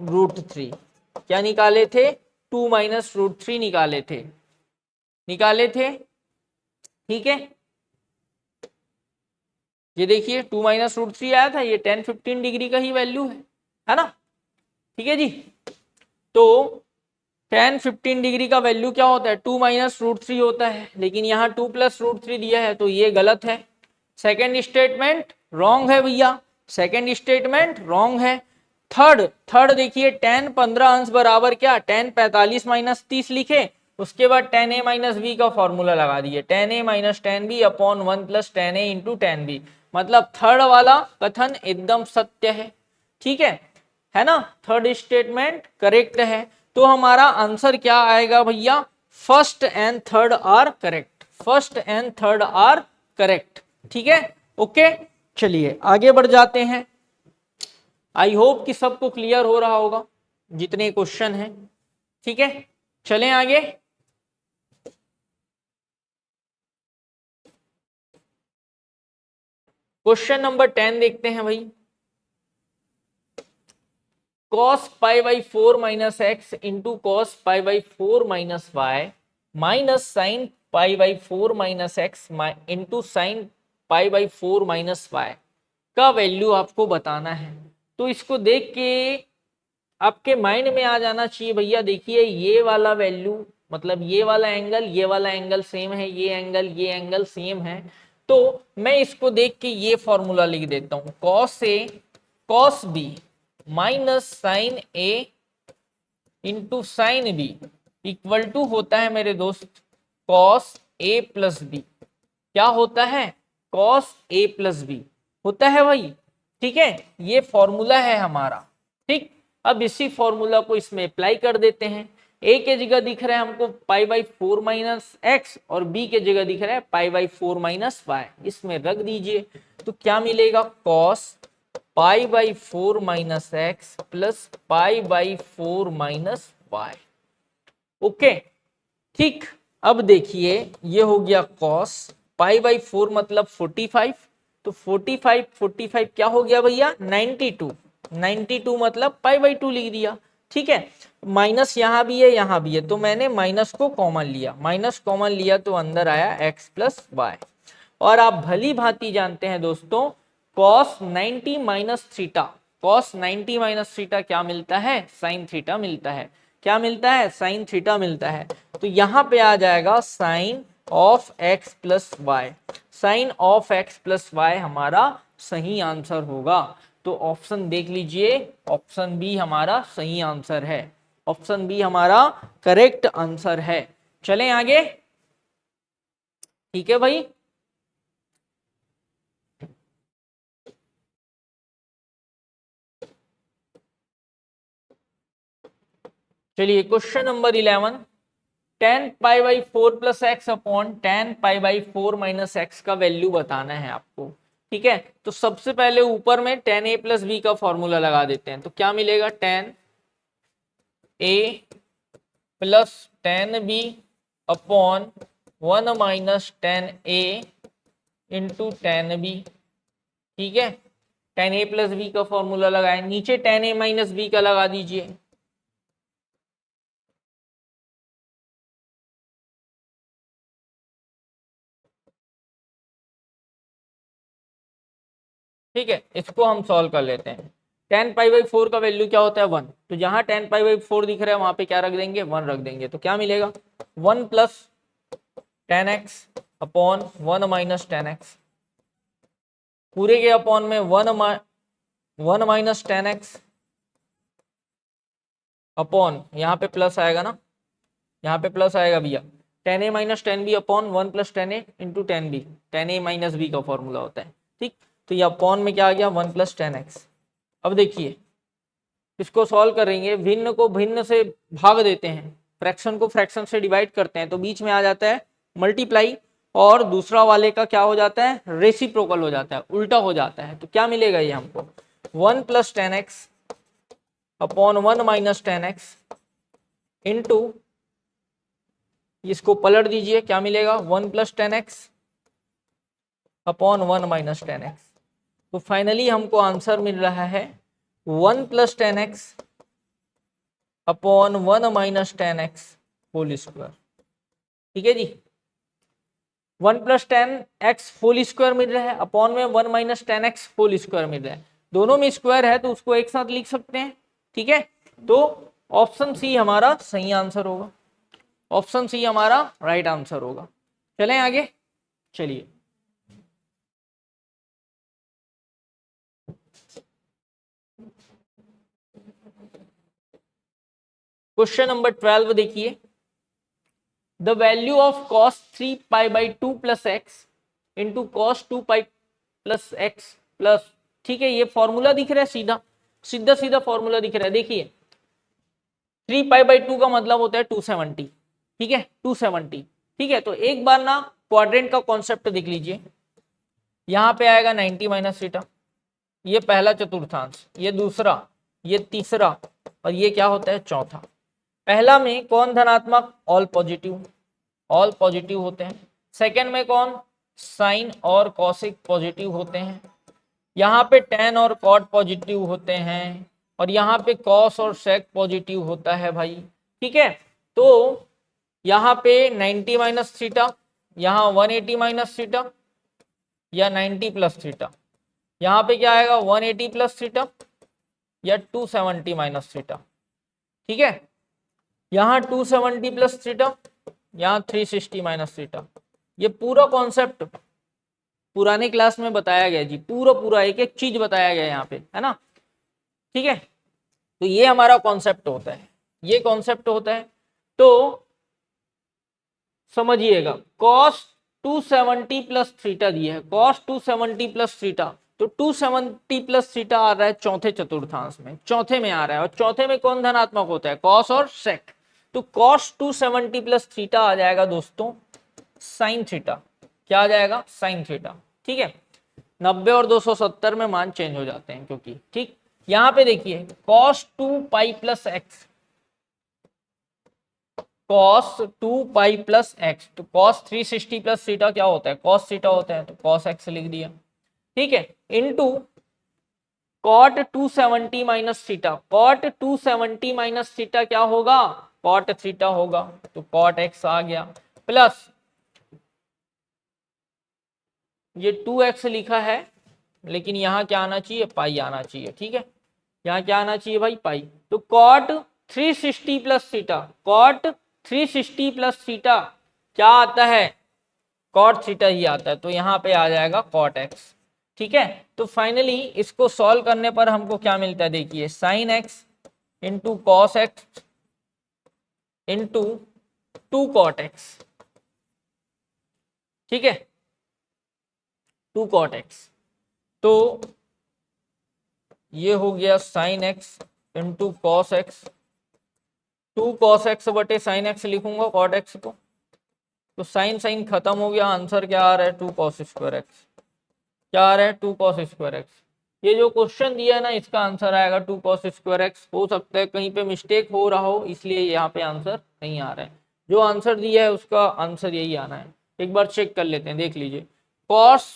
√3। क्या निकाले थे, 2 माइनस √3 निकाले थे, ठीक है। ये देखिए 2 माइनस √3 आया था, ये tan 15 डिग्री का ही वैल्यू है ना। ठीक है जी, तो tan 15 डिग्री का वैल्यू क्या होता है, 2 माइनस √3 होता है, लेकिन यहाँ 2 प्लस √3 दिया है तो ये गलत है। सेकेंड स्टेटमेंट रॉन्ग है भैया, सेकेंड स्टेटमेंट रॉन्ग है। थर्ड देखिए tan 15 अंश बराबर क्या, tan 45 माइनस 30 लिखे, उसके बाद tan a माइनस बी का फॉर्मूला लगा दिए, tan a minus tan b upon 1 plus tan a into tan b। मतलब थर्ड वाला कथन एकदम सत्य है ना, थर्ड स्टेटमेंट करेक्ट है। तो हमारा आंसर क्या आएगा भैया, first and third are correct, first and third are correct. ठीक है, ओके, चलिए आगे बढ़ जाते हैं। आई होप कि सबको क्लियर हो रहा होगा जितने क्वेश्चन हैं। ठीक है, चलें आगे। क्वेश्चन नंबर 10 देखते हैं भाई। cos pi by 4 minus x into cos pi by 4 minus y minus sin pi by 4 minus x into sin pi by 4 minus y का वैल्यू आपको बताना है। तो इसको देख के आपके माइंड में आ जाना चाहिए भैया, देखिए ये वाला वैल्यू मतलब ये वाला एंगल सेम है, ये एंगल सेम है। तो मैं इसको देख के ये फॉर्मूला लिख देता हूं, cos a cos b minus sine A into sine B equal to होता है मेरे दोस्त कॉस ए प्लस बी। क्या होता है, कॉस ए प्लस बी होता है भाई। ठीक है, ये फॉर्मूला है हमारा। ठीक, अब इसी फॉर्मूला को इसमें अप्लाई कर देते हैं। ए के जगह दिख रहा है हमको पाई बाई 4 माइनस एक्स और बी के जगह दिख रहा है पाई बाई 4 माइनस वाई, इसमें रख दीजिए। तो क्या मिलेगा, cos pi by 4 minus x plus pi by 4 minus y. Okay, ठीक, अब देखिए ये हो गया कॉस पाई बाई 4 मतलब 45, तो 45 क्या हो गया भैया 92 मतलब पाई बाई 2 लिख दिया। ठीक है, माइनस यहाँ भी है, तो मैंने माइनस को कॉमन लिया, तो अंदर आया एक्स प्लस वाई। और आप भली भांति जानते हैं दोस्तों cos 90 minus theta, cos 90 minus theta क्या मिलता है, साइन थीटा मिलता है। क्या मिलता है, साइन थीटा मिलता है। तो यहाँ पे आ जाएगा sine of x plus y, sine of x plus y हमारा सही आंसर होगा। तो ऑप्शन देख लीजिए, ऑप्शन बी हमारा सही आंसर है, ऑप्शन बी हमारा करेक्ट आंसर है। चलें आगे। ठीक है भाई, चलिए question number 11, tan pi by 4 plus x upon tan pi by 4 minus x का वैल्यू बताना है आपको। ठीक है, तो सबसे पहले ऊपर में tan a प्लस बी का फॉर्मूला लगा देते हैं। तो क्या मिलेगा, tan a plus tan b upon 1 minus tan a into tan b। ठीक है, tan a प्लस बी का फॉर्मूला लगाए, नीचे tan a माइनस बी का लगा दीजिए। ठीक है, इसको हम सॉल्व कर लेते हैं। tan पाई बाई 4 का वैल्यू क्या होता है 1, तो जहां tan पाई बाई 4 दिख रहा है वहां पे क्या रख देंगे 1 रख देंगे, तो क्या मिलेगा 1 plus tan x upon 1 minus tan x, पूरे के अपॉन में 1 माइनस tan x अपॉन यहाँ पे प्लस आएगा ना, यहाँ पे प्लस आएगा भैया tan a minus tan b upon 1 plus tan a into tan b, tan a minus b का फॉर्मूला होता है। ठीक, तो ये अपॉन में क्या आ गया 1 प्लस tan x। अब देखिए इसको सॉल्व करेंगे, भिन्न को भिन्न से भाग देते हैं, फ्रैक्शन को फ्रैक्शन से डिवाइड करते हैं, तो बीच में आ जाता है मल्टीप्लाई, और दूसरा वाले का क्या हो जाता है रेसिप्रोकल हो जाता है, उल्टा हो जाता है। तो क्या मिलेगा ये हमको 1 plus tan x upon 1 minus tan x into, इसको पलट दीजिए, क्या मिलेगा 1 plus tan x upon 1 minus tan x। तो फाइनली हमको आंसर मिल रहा है 1 plus tan x upon 1 minus tan x whole square. ठीक है जी, 1 plus tan x whole square मिल रहा है, अपॉन में 1 minus tan x whole square मिल रहा है, दोनों में स्क्वायर है तो उसको एक साथ लिख सकते हैं। ठीक है, तो ऑप्शन सी हमारा सही आंसर होगा, ऑप्शन सी हमारा राइट आंसर होगा। चलें आगे, चलिए क्वेश्चन नंबर 12 देखिए, the value of cos 3 pi by 2 plus x into cos 2 pi plus x plus, ठीक है ये फॉर्मूला दिख रहा है, सीधा सीधा सीधा फॉर्मूला दिख रहा है। देखिए 3 पाई बाई 2 का मतलब होता है 270, ठीक है 270। ठीक है, तो एक बार ना क्वाड्रेंट का कॉन्सेप्ट देख लीजिए, यहाँ पे आएगा 90 माइनस थीटा, ये पहला चतुर्थांश, ये दूसरा, ये तीसरा, और ये क्या होता है चौथा। पहला में कौन धनात्मक, ऑल पॉजिटिव होते हैं। सेकंड में कौन, साइन और कॉसिक पॉजिटिव होते हैं। यहाँ पे टेन और कॉट पॉजिटिव होते हैं, और यहाँ पे कॉस और सेक पॉजिटिव होता है भाई। ठीक है, तो यहाँ पे 90 माइनस थीटा, यहाँ 180 माइनस थीटा, या 90 प्लस थीटा, यहाँ पे क्या आएगा 180 प्लस थीटा, या 270 माइनस थीटा। ठीक है, यहाँ 270 प्लस थीटा, यहाँ 360 माइनस थीटा। ये पूरा कॉन्सेप्ट पुराने क्लास में बताया गया जी, पूरा पूरा एक एक चीज बताया गया यहाँ पे, है ना। ठीक है, तो ये हमारा कॉन्सेप्ट होता है, ये कॉन्सेप्ट होता है। तो समझिएगा cos 270 प्लस थीटा दिया है, cos 270 प्लस थीटा, तो 270 प्लस थीटा आ रहा है चौथे चतुर्थांश में, चौथे में आ रहा है, और चौथे में कौन धनात्मक होता है cos और sec, तो cos 270 प्लस थीटा आ जाएगा दोस्तों साइन थीटा, क्या आ जाएगा साइन थीटा। ठीक है, 90 और 270 में मान चेंज हो जाते हैं क्योंकि, ठीक यहाँ पे देखिए cos 2 pi plus x, cos 2 pi plus x, तो cos 360 प्लस थीटा क्या होता है cos थीटा होता है, तो cos x लिख दिया। ठीक है, into cot 270 minus theta, cot 270 minus theta क्या होगा cot थीटा होगा, तो cot x आ गया, प्लस ये 2x लिखा है, लेकिन यहाँ क्या आना चाहिए पाई आना चाहिए। ठीक है, यहाँ क्या आना चाहिए भाई पाई, तो cot 360 plus theta, cot 360 plus theta क्या आता है cot थीटा ही आता है, तो यहाँ पे आ जाएगा cot x। ठीक है, तो फाइनली इसको सॉल्व करने पर हमको क्या मिलता है, देखिए sine x into cos x into 2 cot x। ठीक है, 2 cot x, तो ये हो गया sine x into cos x, 2 cos x बटे साइन एक्स लिखूंगा cot x को, तो साइन साइन खत्म हो गया, आंसर क्या आ रहा है 2 cos स्क्वायर एक्स, क्या आ रहा है 2 cos स्क्वायर एक्स। ये जो क्वेश्चन दिया है ना इसका आंसर आएगा 2 cos स्क्वायर एक्स। हो सकता है कहीं पे मिस्टेक हो रहा हो इसलिए यहाँ पे आंसर नहीं आ रहा है, जो आंसर दिया है उसका आंसर यही आना है। एक बार चेक कर लेते हैं, देख लीजिए cos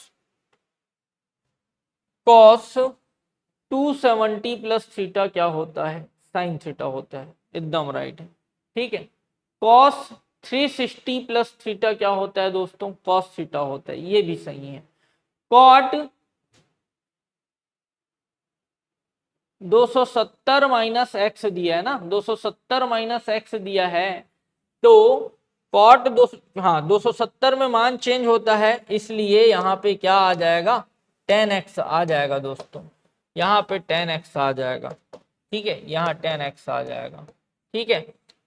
270 प्लस थीटा क्या होता है साइन थीटा होता है, एकदम राइट है। ठीक है, cos 360 प्लस थीटा क्या होता है दोस्तों cos थीटा होता है, ये भी सही है। cot 270 माइनस एक्स दिया है ना, 270 माइनस एक्स दिया है, तो कॉट दो, हाँ 270 में मान चेंज होता है, इसलिए यहाँ पे क्या आ जाएगा, 10x आ जाएगा दोस्तों, यहाँ पे 10x आ जाएगा, ठीक है, यहाँ 10x आ जाएगा, ठीक है।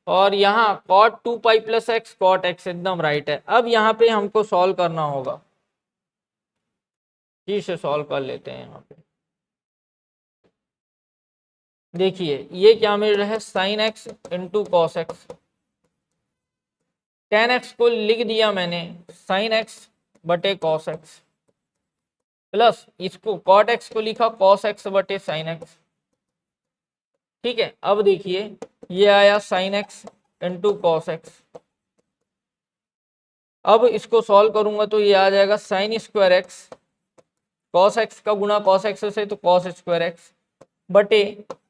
और यहाँ cot 2 pi plus x, cot x एकदम राइट है। अब यहाँ पे हमको सॉल्व करना होगा, जी से सॉल्व कर लेते हैं। यहाँ पे देखिए ये क्या मिल रहा है, sine x into cos x, 10x को लिख दिया मैंने साइन एक्स बटे कॉस एक्स, प्लस इसको कॉट एक्स को लिखा कॉस एक्स बटे साइन एक्स, ठीक है। अब देखिए ये आया sine x into cos x, अब इसको सॉल्व करूंगा तो ये आ जाएगा sine square x, cos x का गुणा कॉस एक्स से तो कॉस स्क्वायर एक्स बटे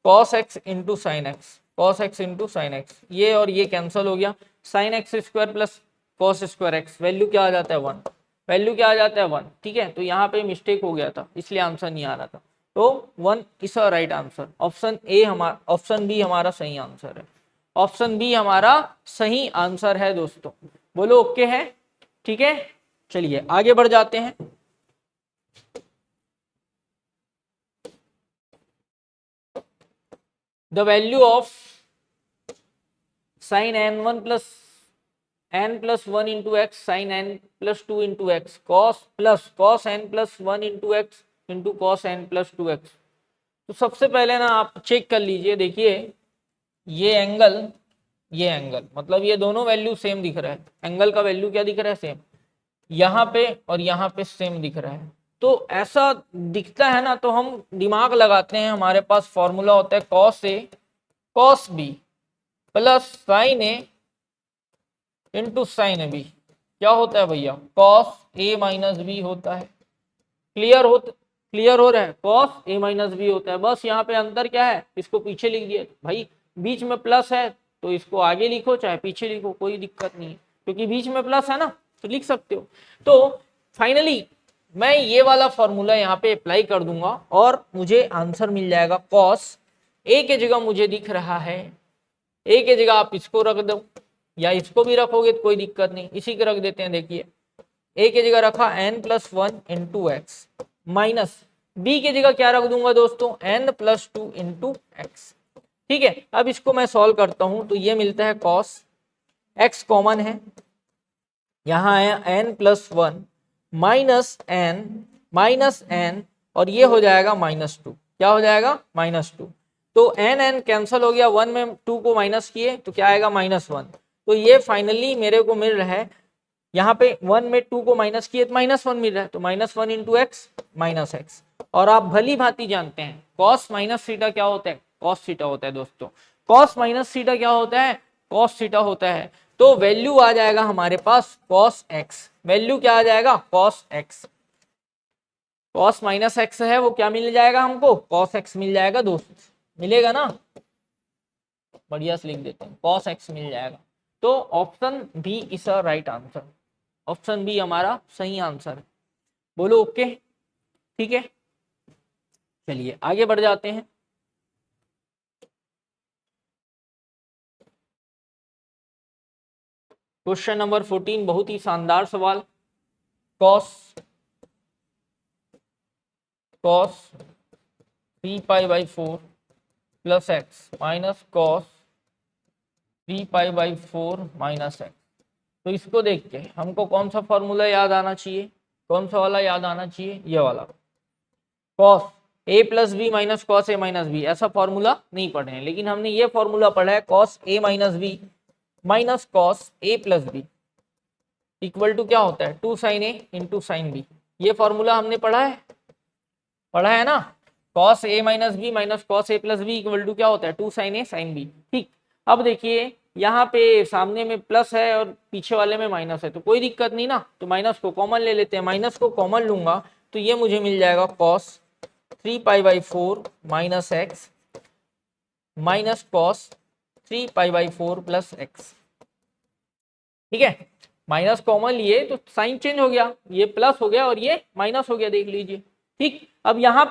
cos x into sine x, cos x into sine x, ये और ये कैंसिल हो गया, sine x square plus cos square x, value क्या आ जाता है 1, वैल्यू क्या आ जाता है 1, ठीक है। तो यहाँ पे मिस्टेक हो गया था इसलिए आंसर नहीं आ रहा था, तो 1 is a right answer, option A हमारा, ऑप्शन बी हमारा सही आंसर है, ऑप्शन बी हमारा सही आंसर है दोस्तों। बोलो ओके है, ठीक है। चलिए आगे बढ़ जाते हैं। The value of sin n1 plus n plus 1 into x sin n plus 2 into x cos plus cos n plus 1 into x into cos n plus 2x। तो सबसे पहले ना आप चेक कर लीजिए, देखिए ये एंगल मतलब ये दोनों वैल्यू सेम दिख रहा है, एंगल का वैल्यू क्या दिख रहा है, सेम, यहाँ पे और यहाँ पे सेम दिख रहा है। तो ऐसा दिखता है ना, तो हम दिमाग लगाते हैं, हमारे पास फॉर्मूला होता है cos a cos b plus sine A into sine B, क्या होता है भैया, cos a माइनस बी होता है। क्लियर हो रहा है, cos a माइनस बी होता है। बस यहाँ पे अंतर क्या है, इसको पीछे लिख दिया भाई, बीच में प्लस है तो इसको आगे लिखो चाहे पीछे लिखो, कोई दिक्कत नहीं है, क्योंकि बीच में प्लस है ना तो लिख सकते हो। तो फाइनली मैं ये वाला फॉर्मूला यहाँ पे अप्लाई कर दूंगा और मुझे आंसर मिल जाएगा, cos a के जगह मुझे दिख रहा है, a के जगह आप इसको रख दो या इसको भी रखोगे तो कोई दिक्कत नहीं, इसी को रख देते हैं। देखिए a के जगह रखा n plus 1 into x, minus b के जगह क्या रख दूंगा दोस्तों, n प्लस 2 इंटू एक्स, ठीक है। अब इसको मैं सॉल्व करता हूं तो ये मिलता है cos x कॉमन है, यहाँ आया n प्लस 1 माइनस n और ये हो जाएगा -2, क्या हो जाएगा -2, तो n कैंसिल हो गया, 1 में 2 को माइनस किए तो क्या आएगा -1, तो ये फाइनली मेरे को मिल रहा है, यहाँ पे 1 में 2 को माइनस किए तो -1 मिल रहा है, तो -1 इंटू एक्स माइनस एक्स। और आप भली भांति जानते हैं cos माइनस थीटा क्या होता है, cos थीटा होता है दोस्तों, cos माइनस थीटा क्या होता है, cos थीटा होता है। तो वैल्यू आ जाएगा हमारे पास cos x, वैल्यू क्या आ जाएगा cos x, cos minus x है वो क्या मिल जाएगा हमको, cos x मिल जाएगा दोस्त, मिलेगा ना, बढ़िया से लिख देते हैं, cos x मिल जाएगा। तो option B is a right answer, option B हमारा सही आंसर है। बोलो ओके, ठीक है। चलिए आगे बढ़ जाते हैं। क्वेश्चन नंबर 14 बहुत ही शानदार सवाल, cos 3π/4 plus X minus cos 3π/4 minus X. तो इसको देख के हमको कौन सा फॉर्मूला याद आना चाहिए, कौन सा वाला याद आना चाहिए, ये वाला, cos a plus B minus cos A minus B. ऐसा फॉर्मूला नहीं पढ़े हैं, लेकिन हमने ये फॉर्मूला पढ़ा है cos a minus B minus cos A plus B equal to क्या होता है, 2 sin a into sine B. ये फॉर्मूला हमने पढ़ा है ना, cos a minus B minus cos A plus B equal to क्या होता है, 2 sin a sin b, ठीक। अब देखिए यहाँ पे सामने में प्लस है और पीछे वाले में माइनस है, तो कोई दिक्कत नहीं ना, तो माइनस को कॉमन ले लेते हैं, माइनस को कॉमन लूंगा तो ये मुझे मिल जाएगा cos 3π/4 minus X minus cos 3π/4 plus X, ठीक है। माइनस कॉमन लिए तो साइन चेंज हो गया, ये प्लस हो गया और ये माइनस हो गया, देख लीजिए, ठीक, अब यहाँ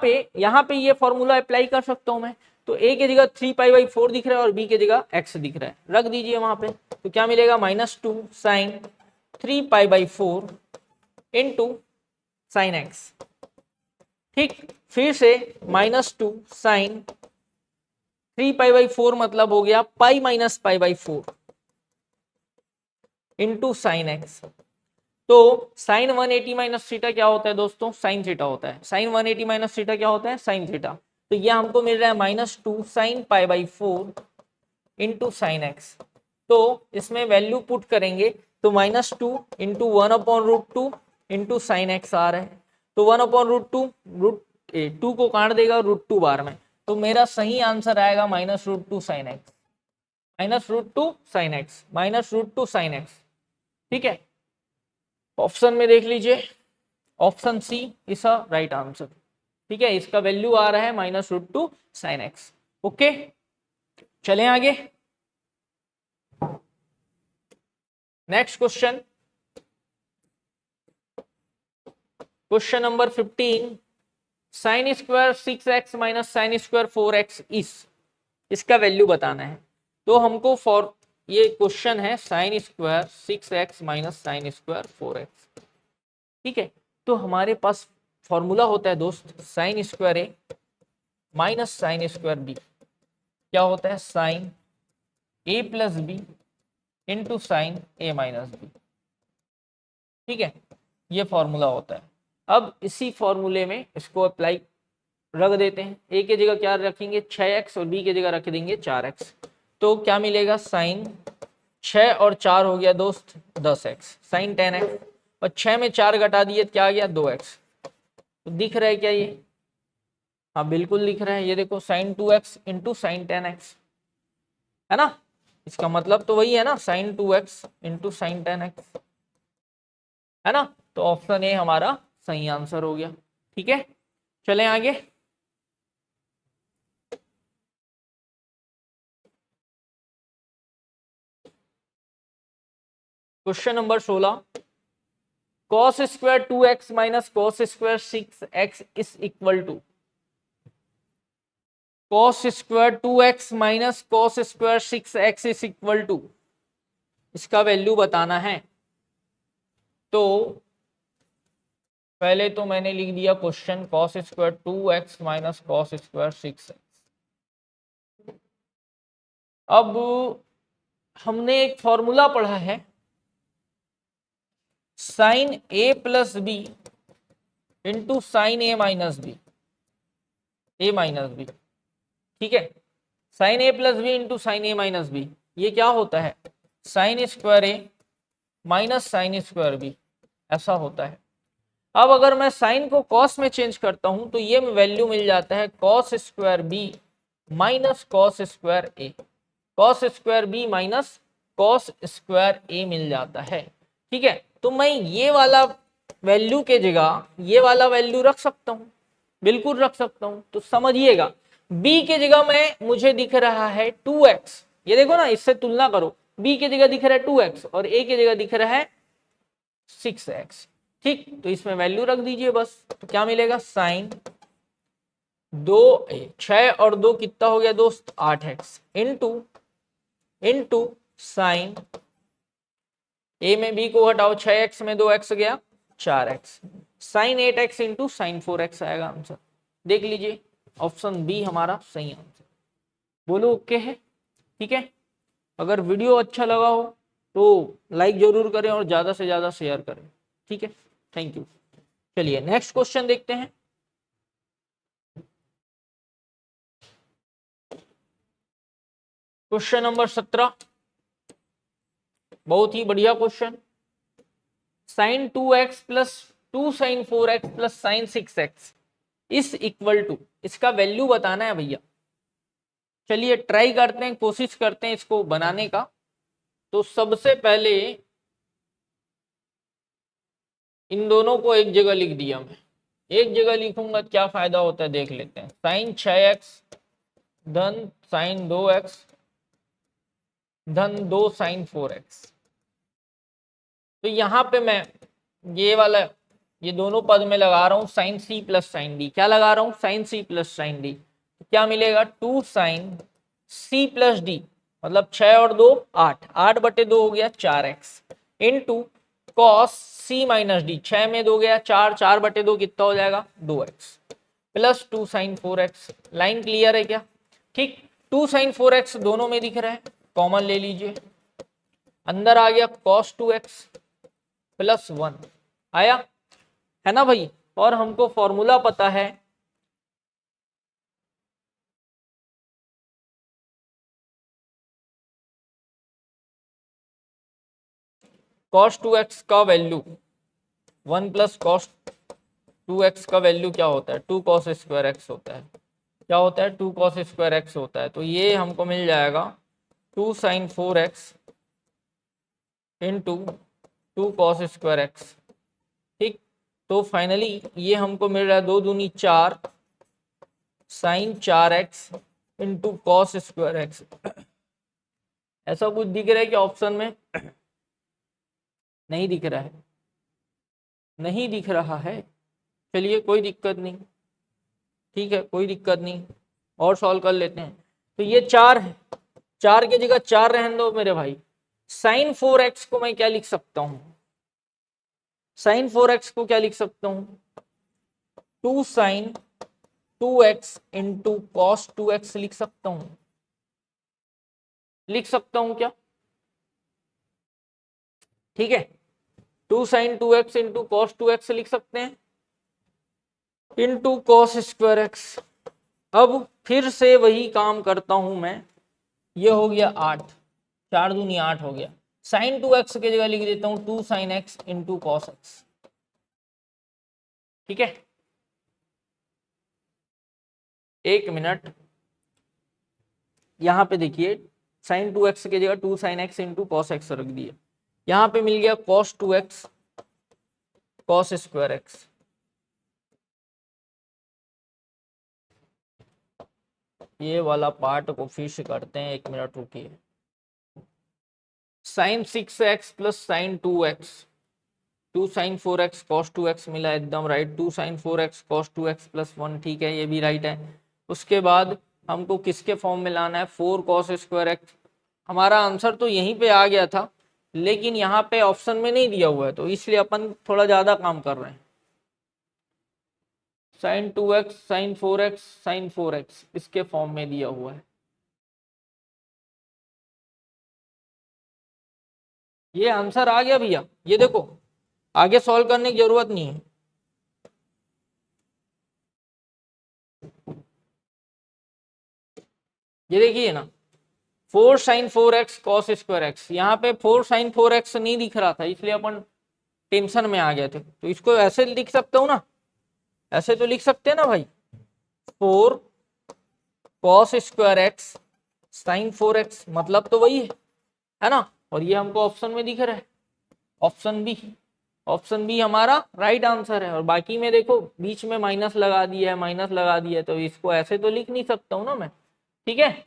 पे ये फॉर्मूला अप्लाई कर सकता हूं मैं, तो a की जगह 3π/4 दिख रहा है और b की जगह x दिख रहा है, रख दीजिए वहां पे, तो क्या मिलेगा -2 sin 3π/4 इंटू साइन एक्स। ठीक, फिर से -2 sin 3π/4 मतलब हो गया pi minus π/4 into sine X. तो साइन 180 माइनस थीटा क्या होता है दोस्तों, साइन थीटा होता है। साइन 180 माइनस थीटा क्या होता है, साइन थीटा। तो ये हमको मिल रहा है -2 sin π/4 इंटू साइन एक्स। तो इसमें वैल्यू पुट करेंगे तो -2 इंटू 1/√2 इंटू साइन एक्स आ रहा है, तो 1/√2 2 को काट देगा √2 बार में, तो मेरा सही आंसर आएगा -√2 sin x, -√2 sin x, -√2 sin x। ठीक है, ऑप्शन में देख लीजिए, option C is a right answer. ठीक है, इसका वैल्यू आ रहा है -√2 sin x। ओके, चलें आगे। Next question, question number 15, sine square 6x minus sine square 4x इस, इसका वैल्यू बताना है। तो हमको फॉर ये क्वेश्चन है sine square 6x minus sine square 4x। ठीक है, तो हमारे पास फॉर्मूला होता है दोस्त, साइन स्क्वायर ए माइनस साइन स्क्वायर बी क्या होता है, sine A plus B into sine A minus B. ठीक है, ये फॉर्मूला होता है। अब इसी फॉर्मूले में इसको अप्लाई रख देते हैं, ए की जगह क्या रखेंगे 6x और बी की जगह रख देंगे 4x। तो क्या मिलेगा, साइन 6 और 4 हो गया दोस्त 10x, साइन 10x, और 6 में 4 घटा दिए क्या आ गया 2x। तो दिख रहा है क्या ये, हाँ बिल्कुल दिख रहा है, ये देखो sign 2x into sine 10x है ना, इसका मतलब तो वही है ना, sign 2x into sine 10x है ना। तो ऑप्शन ए हमारा सही आंसर हो गया। ठीक है, चलें आगे। Question number 16, cos square 2x minus cos square 6x is equal to, cos square 2x minus cos square 6x is equal to, इसका वैल्यू बताना है। तो पहले तो मैंने लिख दिया question cos square 2x minus cos square 6x। अब हमने एक फॉर्मूला पढ़ा है, sine A plus B into sine A minus B, A minus B. ठीक है, sine A plus B into sine A minus B, ये क्या होता है, साइन स्क्वायर ए माइनस साइन स्क्वायर बी, ऐसा होता है। अब अगर मैं साइन को कॉस में चेंज करता हूं तो ये वैल्यू मिल जाता है cos square B minus cos square A, cos square B minus cos square A मिल जाता है। ठीक है, तो मैं ये वाला वैल्यू के जगह ये वाला वैल्यू रख सकता हूं, बिल्कुल रख सकता हूं। तो समझिएगा, b के जगह में मुझे दिख रहा है 2x, ये देखो ना, इससे तुलना करो, b के जगह दिख रहा है 2x और a के जगह दिख रहा है 6x। ठीक, तो इसमें वैल्यू रख दीजिए बस, तो क्या मिलेगा, साइन 6 और 2 कितना हो गया दोस्त 8x इंटू साइन ए में b को हटाओ, 6x में 2x गया 4x, sign 8x into sine 4x आएगा आंसर। देख लीजिए, ऑप्शन बी हमारा सही आंसर। बोलो ओके है। ठीक है, अगर वीडियो अच्छा लगा हो तो लाइक जरूर करें और ज्यादा से ज्यादा शेयर करें। ठीक है, थैंक यू। चलिए नेक्स्ट क्वेश्चन देखते हैं। क्वेश्चन नंबर 17, बहुत ही बढ़िया क्वेश्चन, साइन 2x प्लस 2 sine 4x plus sine 6x is equal to, इसका वैल्यू बताना है भैया। चलिए ट्राई करते हैं, कोशिश करते हैं इसको बनाने का। तो सबसे पहले इन दोनों को एक जगह लिख दिया मैं, एक जगह लिखूंगा क्या फायदा होता है देख लेते हैं। साइन 6x धन साइन 2x धन 2 साइन 4x। तो यहां पे मैं ये वाला ये दोनों पद में लगा रहा हूँ साइन सी प्लस साइन डी। क्या लगा रहा हूँ? साइन सी प्लस साइन डी। क्या मिलेगा? 2 साइन सी प्लस डी, मतलब 6 और 2 8, 8/2 हो गया 4x, into cos C minus D, 6 में 2 गया 4, 4/2 कितना हो जाएगा? 2x, प्लस 2 साइन 4x। लाइन क्लियर है क्या? ठीक। 2 साइन 4x दोनों में दिख रहा है, कॉमन ले लीजिए। अंदर आ गया कॉस 2x प्लस 1 आया, है ना भाई? और हमको फॉर्मूला पता है cos 2x का वैल्यू 1 प्लस कॉस 2x का वैल्यू क्या होता है? 2 cos स्क्वायर x होता है। क्या होता है? 2 cos स्क्वायर x होता है। तो ये हमको मिल जाएगा 2 sine 4x into 2 cos square x। ठीक। तो फाइनली ये हमको मिल रहा है 2 दूनी 4 sine 4x into cos square x। ऐसा कुछ दिख रहा है कि ऑप्शन में? नहीं दिख रहा है, नहीं दिख रहा है। चलिए कोई दिक्कत नहीं, ठीक है, कोई दिक्कत नहीं, और सॉल्व कर लेते हैं। तो ये 4 है, 4 की जगह 4 रहने दो मेरे भाई। साइन 4x को मैं क्या लिख सकता हूं? साइन 4x को क्या लिख सकता हूं? 2 sign 2x into cos 2x लिख सकता हूं। लिख सकता हूं क्या? ठीक है, 2 sign 2x into cos 2x लिख सकते हैं, इंटू कॉस स्क्वायर एक्स। अब फिर से वही काम करता हूं मैं, ये हो गया 8, 4 दूनी 8 हो गया। साइन 2x की जगह लिख देता हूं 2 sine x into cos x. ठीक है, एक मिनट, यहां पे देखिए साइन 2x की जगह 2 sine x into cos x रख दिया, यहां पे मिल गया cos 2x cos square x. ये वाला पार्ट को फिर से करते हैं, एक मिनट रुकिए। Sine 6x plus sine 2x, 2 sine 4x cos 2x मिला, एकदम right. 2 sine 4x cos 2x plus 1, ठीक है, ये भी राइट है। उसके बाद हमको किसके फॉर्म में लाना है? 4 कॉस स्क्वायर एक्स। हमारा आंसर तो यहीं पे आ गया था, लेकिन यहाँ पे ऑप्शन में नहीं दिया हुआ है, तो इसलिए अपन थोड़ा ज्यादा काम कर रहे हैं। Sign 2x sign 4x sign 4x इसके फॉर्म में दिया हुआ है। ये आंसर आ गया भैया, ये देखो, आगे सॉल्व करने की जरूरत नहीं है। ये देखिए ना, 4 sine 4x cos square x, यहाँ पे 4 साइन 4x नहीं दिख रहा था, इसलिए अपन टेंशन में आ गए थे। तो इसको ऐसे लिख सकते हो ना, ऐसे तो लिख सकते हैं ना भाई, 4 cos square x sign 4x, मतलब तो वही है ना? और ये हमको ऑप्शन में दिख रहा है, ऑप्शन बी। ऑप्शन बी हमारा राइट आंसर है। और बाकी में देखो बीच में माइनस लगा दिया है, माइनस लगा दिया है, तो इसको ऐसे तो लिख नहीं सकता हूं ना मैं। ठीक है,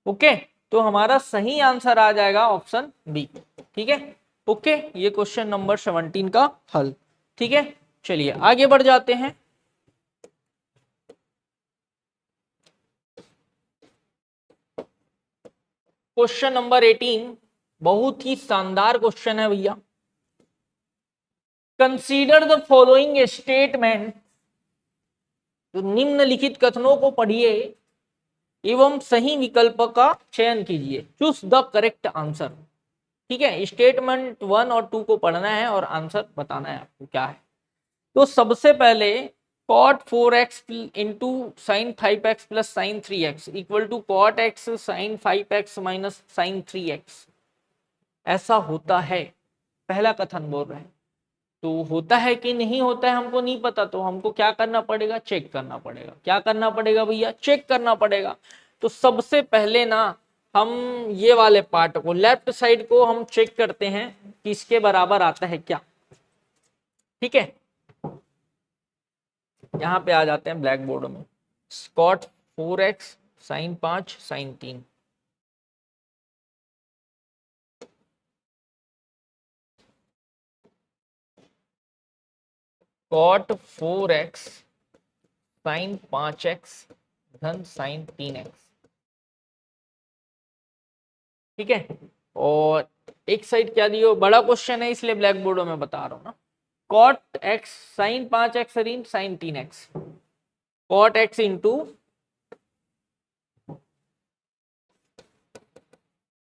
ओके। तो हमारा सही आंसर आ जाएगा ऑप्शन बी। ठीक है, ओके। ये क्वेश्चन नंबर 17 का हल। ठीक है, चलिए आगे बढ़ जाते हैं। क्वेश्चन नंबर 18 बहुत ही शानदार क्वेश्चन है भैया। कंसीडर द फॉलोइंग स्टेटमेंट, तो निम्नलिखित कथनों को पढ़िए एवं सही विकल्प का चयन कीजिए। Choose the correct answer. ठीक है, स्टेटमेंट 1 और 2 को पढ़ना है और आंसर बताना है आपको क्या है। तो सबसे पहले cot 4x इंटू sine 5x plus sine 3x equal to cot x sine 5x minus sine 3x, ऐसा होता है, पहला कथन बोल रहे हैं। तो होता है कि नहीं होता है हमको नहीं पता, तो हमको क्या करना पड़ेगा? चेक करना पड़ेगा। क्या करना पड़ेगा भैया? चेक करना पड़ेगा। तो सबसे पहले ना हम ये वाले पार्ट को, लेफ्ट साइड को हम चेक करते हैं कि इसके बराबर आता है क्या। ठीक है, यहां पे आ जाते हैं ब्लैक बोर्ड में। cot 4x sine 5 sine 3, cot 4x sine 5x धन साइन 3x। ठीक है, और एक साइड क्या दी हो, बड़ा क्वेश्चन है इसलिए ब्लैक बोर्ड में बता रहा हूं ना। कॉट x साइन 5x ऋण sine 3x, cot x into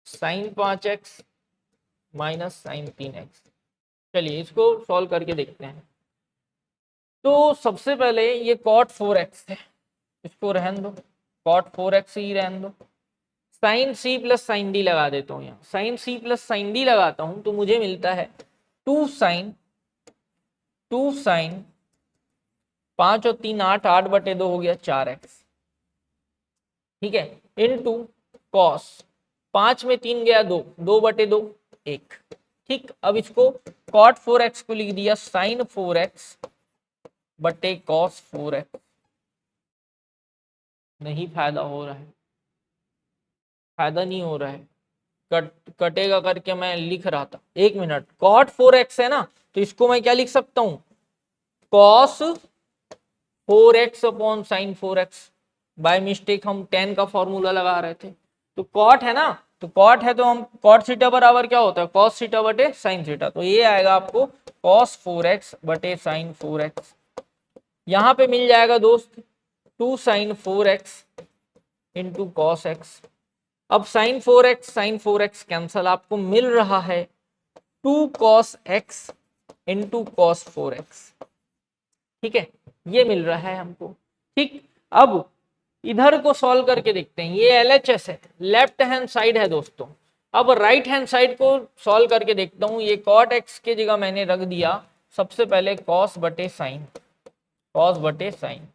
sine 5x minus sine 3x। चलिए इसको सॉल्व करके देखते हैं। तो सबसे पहले ये कॉट 4x है, इसको रहने दो, कॉट 4x ही रहने दो। साइन सी प्लस साइन डी लगा देता हूँ, यहाँ साइन सी प्लस साइन डी लगाता हूं तो मुझे मिलता है 2 साइन 5 और 3 8, 8/2 हो गया 4x। ठीक है, इनटू कॉस 5 में 3 गया 2, 2/2 1। ठीक, अब इसको कॉट 4x को लिख दिया साइन 4x बटे कॉस 4x। नहीं फायदा हो रहा है, फायदा नहीं हो रहा है, कटेगा करके मैं लिख रहा था। एक मिनट, कॉट 4x है ना, तो इसको मैं क्या लिख सकता हूं, cos 4x upon sine 4x। By mistake हम tan का फॉर्मूला लगा रहे थे, तो कॉट है ना, तो कॉट है तो हम कॉट थीटा बराबर क्या होता है, कॉस थीटा बटे साइन थीटा। तो ये आएगा आपको कॉस 4x बटे साइन 4x। यहां पे मिल जाएगा दोस्त 2 sine 4x into cos x. अब साइन 4x कैंसल, आपको मिल रहा है 2 cos x into cos 4x। ठीक है, ये मिल रहा है हमको। ठीक, अब इधर को सॉल्व करके देखते हैं। ये LHS है, लेफ्ट हैंड साइड है दोस्तों। अब राइट हैंड साइड को सॉल्व करके देखता हूं। ये cot x की जगह मैंने रख दिया सबसे पहले cos बटे साइन, cos बटे साइन।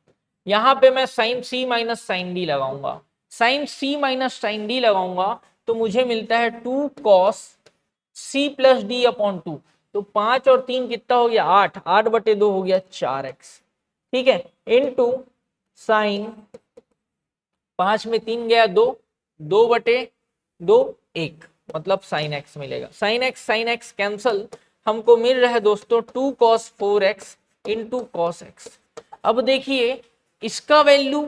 यहां पे मैं sine c minus sine D लगाऊंगा, sine c minus sine D लगाऊंगा तो मुझे मिलता है 2 cos c plus D upon 2। तो 5 और 3 कितना हो गया 8, 8/2 हो गया 4x। ठीक है, इनटू साइन 5 में 3 गया 2, 2/2 1, मतलब साइन x मिलेगा। साइन x कैंसल, हमको मिल रहा है दोस्तों 2 cos 4x into cos x। अब देखिए इसका वैल्यू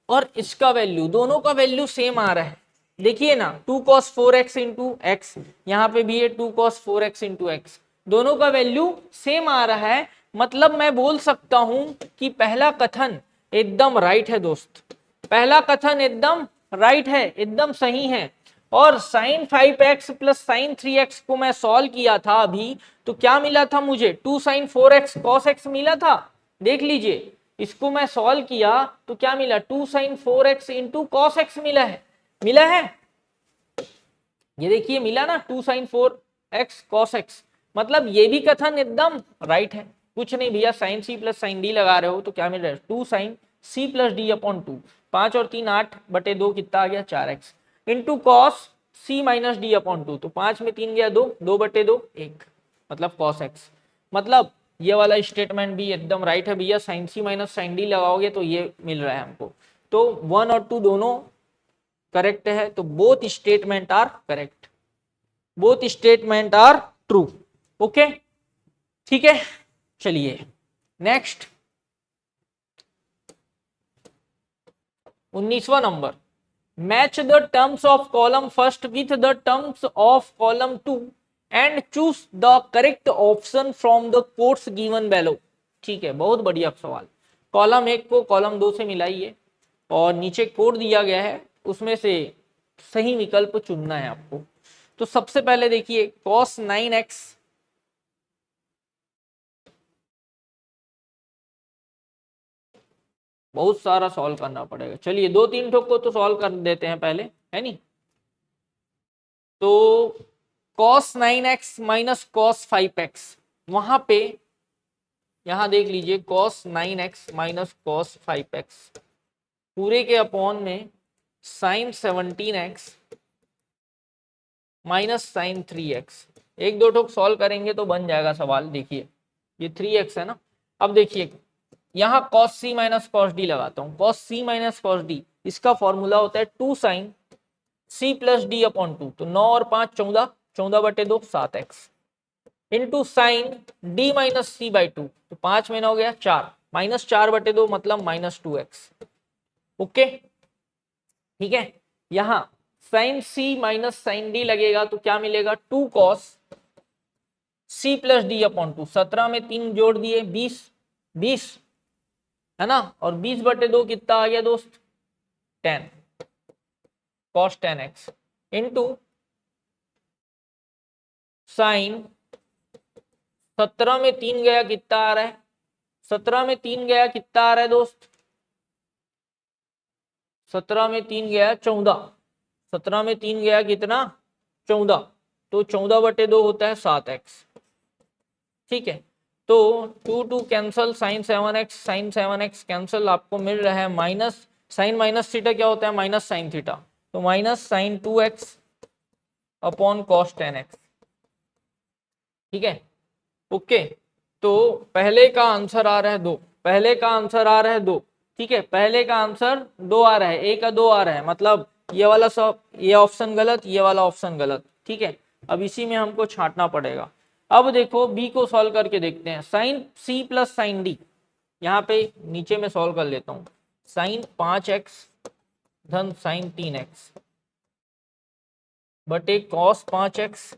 और इसका वैल्यू, दोनों का वैल्यू सेम आ रहा है। देखिए ना 2 cos 4x इंटू एक्स, यहाँ पे भी है 2 cos 4x इंटू एक्स, दोनों का वैल्यू सेम आ रहा है। मतलब मैं बोल सकता हूं कि पहला कथन एकदम राइट है दोस्त, पहला कथन एकदम राइट है, एकदम सही है। और sign 5x plus sine 3x को मैं सॉल्व किया था अभी, तो क्या मिला था मुझे 2 साइन 4x cos x मिला था। देख लीजिए, इसको मैं सॉल्व किया तो क्या मिला 2 sine 4x into cos x मिला है, मिला है। ये देखिए मिला ना 2 साइन 4x cos x। मतलब ये भी कथन एकदम राइट है। कुछ नहीं भैया, साइन सी प्लस साइन डी लगा रहे हो तो क्या मिल रहा है 2 साइन सी प्लस डी अपॉन 2। 5 और 3 8/2 कितना आ गया 4x into cos C minus D upon 2। तो 5 में 3 गया 2, 2/2 1, मतलब कॉस एक्स। मतलब ये वाला स्टेटमेंट भी एकदम राइट है भैया, साइन सी माइनस साइन डी लगाओगे तो ये मिल रहा है हमको। तो 1 और 2 दोनों करेक्ट है, तो both statement are correct, both statement are true. Okay, ठीक है, चलिए नेक्स्ट 19वां नंबर। Match the terms of column first with the terms of column 2 and choose the correct option from the codes given below. ठीक है, बहुत बढ़िया सवाल। कॉलम 1 को कॉलम 2 से मिलाइए और नीचे कोड दिया गया है, उसमें से सही विकल्प चुनना है आपको। तो सबसे पहले देखिए cos 9x बहुत सारा सॉल्व करना पड़ेगा। चलिए 2-3 ठोक को तो सॉल्व कर देते हैं पहले, है नी। तो cos 9x minus cos 5x, वहां पे यहां देख लीजिए cos 9x minus cos 5x पूरे के अपॉन में sin 17x minus sine 3x। एक दो ठोक सॉल्व करेंगे तो बन जाएगा सवाल। देखिए ये 3x है ना, अब देखिए यहाँ cos c minus cos d लगाता हूँ। cos c minus cos d, इसका फॉर्मूला होता है 2 sine c plus D upon 2। तो 9 और 5 14, 14/2 7x। Into sine D minus C by two, तो 5 में ना हो गया 4, -4/2 मतलब -2x। ओके ठीक है। यहां साइन सी माइनस साइन डी लगेगा तो क्या मिलेगा, 2 cos c plus D upon 2, 17 में 3 जोड़ दिए 20 है ना, और 20/2 कितना आ गया दोस्त, 10 cos 10x इंटू साइन 17 में 3 गया कितना आ रहा है, 17 में 3 गया कितना आ रहा है दोस्त, 17 में 3 गया 14, 17 में 3 गया कितना 14, तो 14/2 होता है 7x। ठीक है, तो 2 कैंसल, साइन 7x कैंसल, आपको मिल रहा है माइनस साइन माइनस थीटा क्या होता है, माइनस साइन थीटा, तो minus sine 2x upon cos 10x। ठीक है ओके, तो पहले का आंसर आ रहा है 2, पहले का आंसर आ रहा है 2। ठीक है, पहले का आंसर 2 आ रहा है, ए का 2 आ रहा है, मतलब ये वाला सब, ये ऑप्शन गलत, ये वाला ऑप्शन गलत। ठीक है, अब इसी में हमको छांटना पड़ेगा। अब देखो बी को सॉल्व करके देखते हैं, साइन सी प्लस साइन डी, यहाँ पे नीचे में सॉल्व कर लेता हूँ, साइन 5x धन साइन 3x बटे कॉस 5x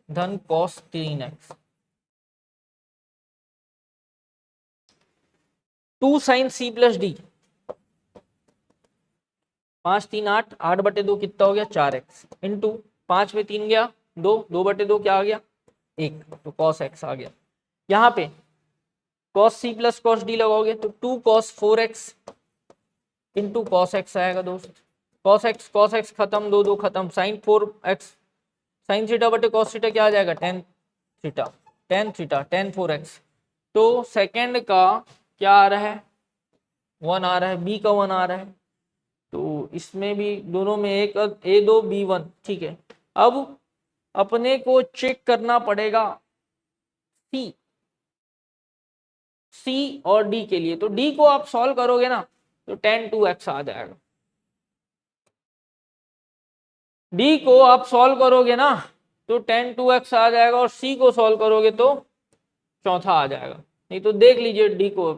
धन कॉस 3x, 2 साइन सी प्लस डी, 5 3 8, 8/2 कितना हो गया 4x, इंटू 5 में 3 गया 2, 2/2 क्या आ गया 1, तो cos x आ गया। यहाँ पे cos c plus cos d लगाओगे तो 2 cos 4x into cos x आएगा दोस्त, cos x खत्म, 2 2 खत्म, साइन 4x साइन थीटा बटे cos थीटा क्या आ जाएगा, tan थीटा tan 4x। तो सेकंड का क्या आ रहा है, 1 आ रहा है, बी का 1 आ रहा है, तो इसमें भी दोनों में एक a2 b1। ठीक है, अब अपने को चेक करना पड़ेगा सी और डी के लिए, तो डी को आप सॉल्व करोगे ना तो tan 2x आ जाएगा, डी को आप सॉल्व करोगे ना तो tan 2x आ जाएगा, और सी को सॉल्व करोगे तो चौथा आ जाएगा। नहीं तो देख लीजिए डी को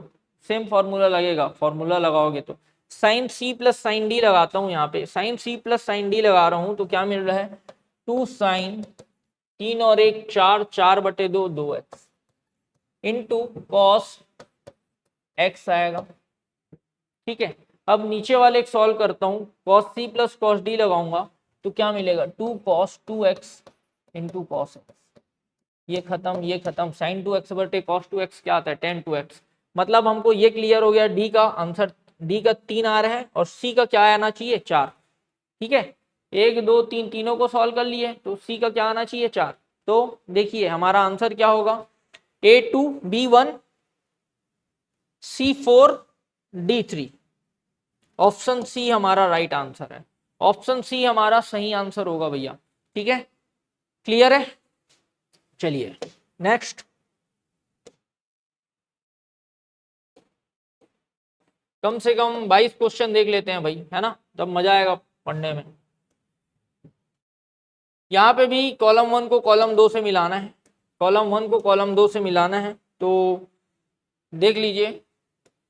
सेम फॉर्मूला लगेगा, फॉर्मूला लगाओगे तो साइन सी प्लस साइन डी लगाता हूँ, यहाँ पे साइन सी प्लस साइन डी लगा रहा हूँ तो क्या मिल रहा है, 2 साइन 3 और 1 4, 4/2 2x इंटू कॉस x आएगा। ठीक है, अब नीचे वाले एक सॉल्व करता हूँ, cos C plus cos D लगाऊंगा तो क्या मिलेगा, 2 cos 2x into cos x, ये खत्म, साइन 2x बटे cos 2x क्या आता है tan 2x। मतलब हमको ये क्लियर हो गया, डी का आंसर, डी का 3 आ रहा है और सी का क्या आना चाहिए 4। ठीक है, 1 2 3 तीनों को सॉल्व कर लिए तो सी का क्या आना चाहिए 4। तो देखिए हमारा आंसर क्या होगा, A2 B1 C4 D3, option C हमारा राइट आंसर है, ऑप्शन सी हमारा सही आंसर होगा भैया। ठीक है, क्लियर है, चलिए नेक्स्ट। कम से कम 22 क्वेश्चन देख लेते हैं भाई, है ना, तब मजा आएगा पढ़ने में। यहाँ पे भी कॉलम 1 को कॉलम 2 से मिलाना है, कॉलम 1 को कॉलम 2 से मिलाना है, तो देख लीजिए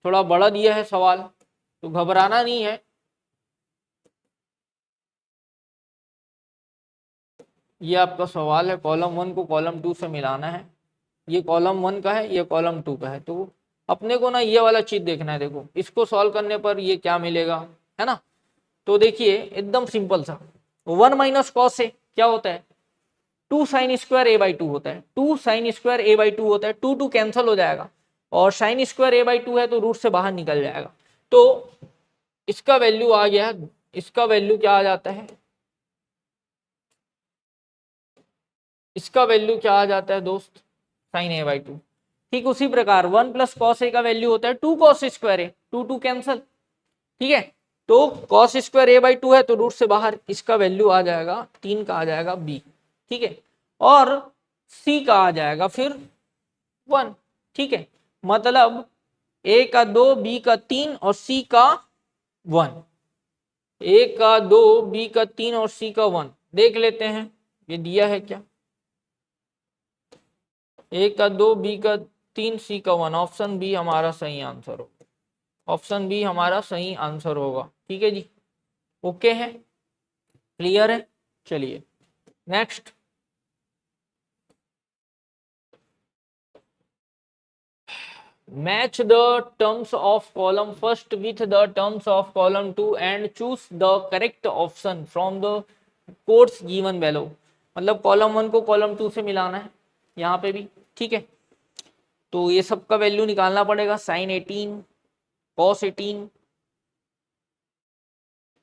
थोड़ा बड़ा दिया है सवाल, तो घबराना नहीं है। ये आपका सवाल है, कॉलम 1 को कॉलम 2 से मिलाना है, ये कॉलम 1 का है, ये कॉलम 2 का है, तो अपने को ना ये वाला चीज देखना है। देखो इसको सॉल्व करने पर ये क्या मिलेगा, है ना, तो देखिए एकदम सिंपल सा, 1 माइनस कॉस ए क्या होता है, 2 साइन स्क्वायर ए बाई 2 होता है, 2 साइन स्क्वायर ए बाई 2 होता है, 2 2 कैंसिल हो जाएगा, और साइन स्क्वायर ए बाई 2 है तो रूट से बाहर निकल जाएगा, तो इसका वैल्यू आ गया, इसका वैल्यू क्या आ जाता है, इसका वैल्यू क्या आ जाता है दोस्त, साइन ए बाई 2। ठीक उसी प्रकार 1 प्लस कॉस ए का वैल्यू होता है 2 कॉस स्क्वायर ए, 2 2 कैंसिल। ठीक है, तो कॉस स्क्वायर ए बाई 2 है तो रूट से बाहर, इसका वैल्यू आ जाएगा 3 का आ जाएगा बी। ठीक है, और सी का आ जाएगा फिर 1। ठीक है, मतलब ए का 2 बी का 3 और सी का 1, ए का 2 बी का 3 और सी का 1। देख लेते हैं ये दिया है क्या, ए का 2, बी का 3, सी का 1। ऑप्शन बी हमारा सही आंसर होगा। ऑप्शन बी हमारा सही आंसर होगा। ठीक है जी, ओके है, क्लियर है। चलिए next, match the terms of column first with the terms of column 2 and choose the correct option from the codes given below. मतलब कॉलम 1 को कॉलम 2 से मिलाना है यहाँ पे भी। ठीक है, तो ये सब का वैल्यू निकालना पड़ेगा, साइन 18, कॉस 18।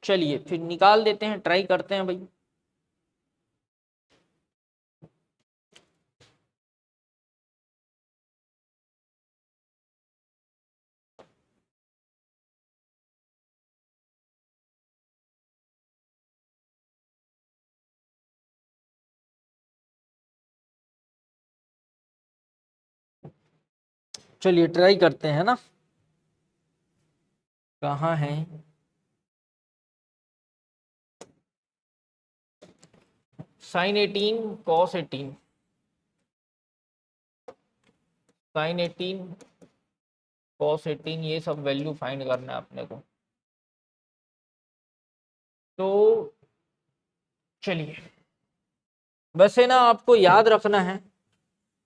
चलिए फिर निकाल देते हैं, ट्राई करते हैं भाई। चलिए ट्राई करते हैं ना, कहाँ है। साइन 18 कॉस 18, साइन 18 कॉस 18, ये सब वैल्यू फाइंड करना है अपने को। तो चलिए, वैसे ना आपको याद रखना है,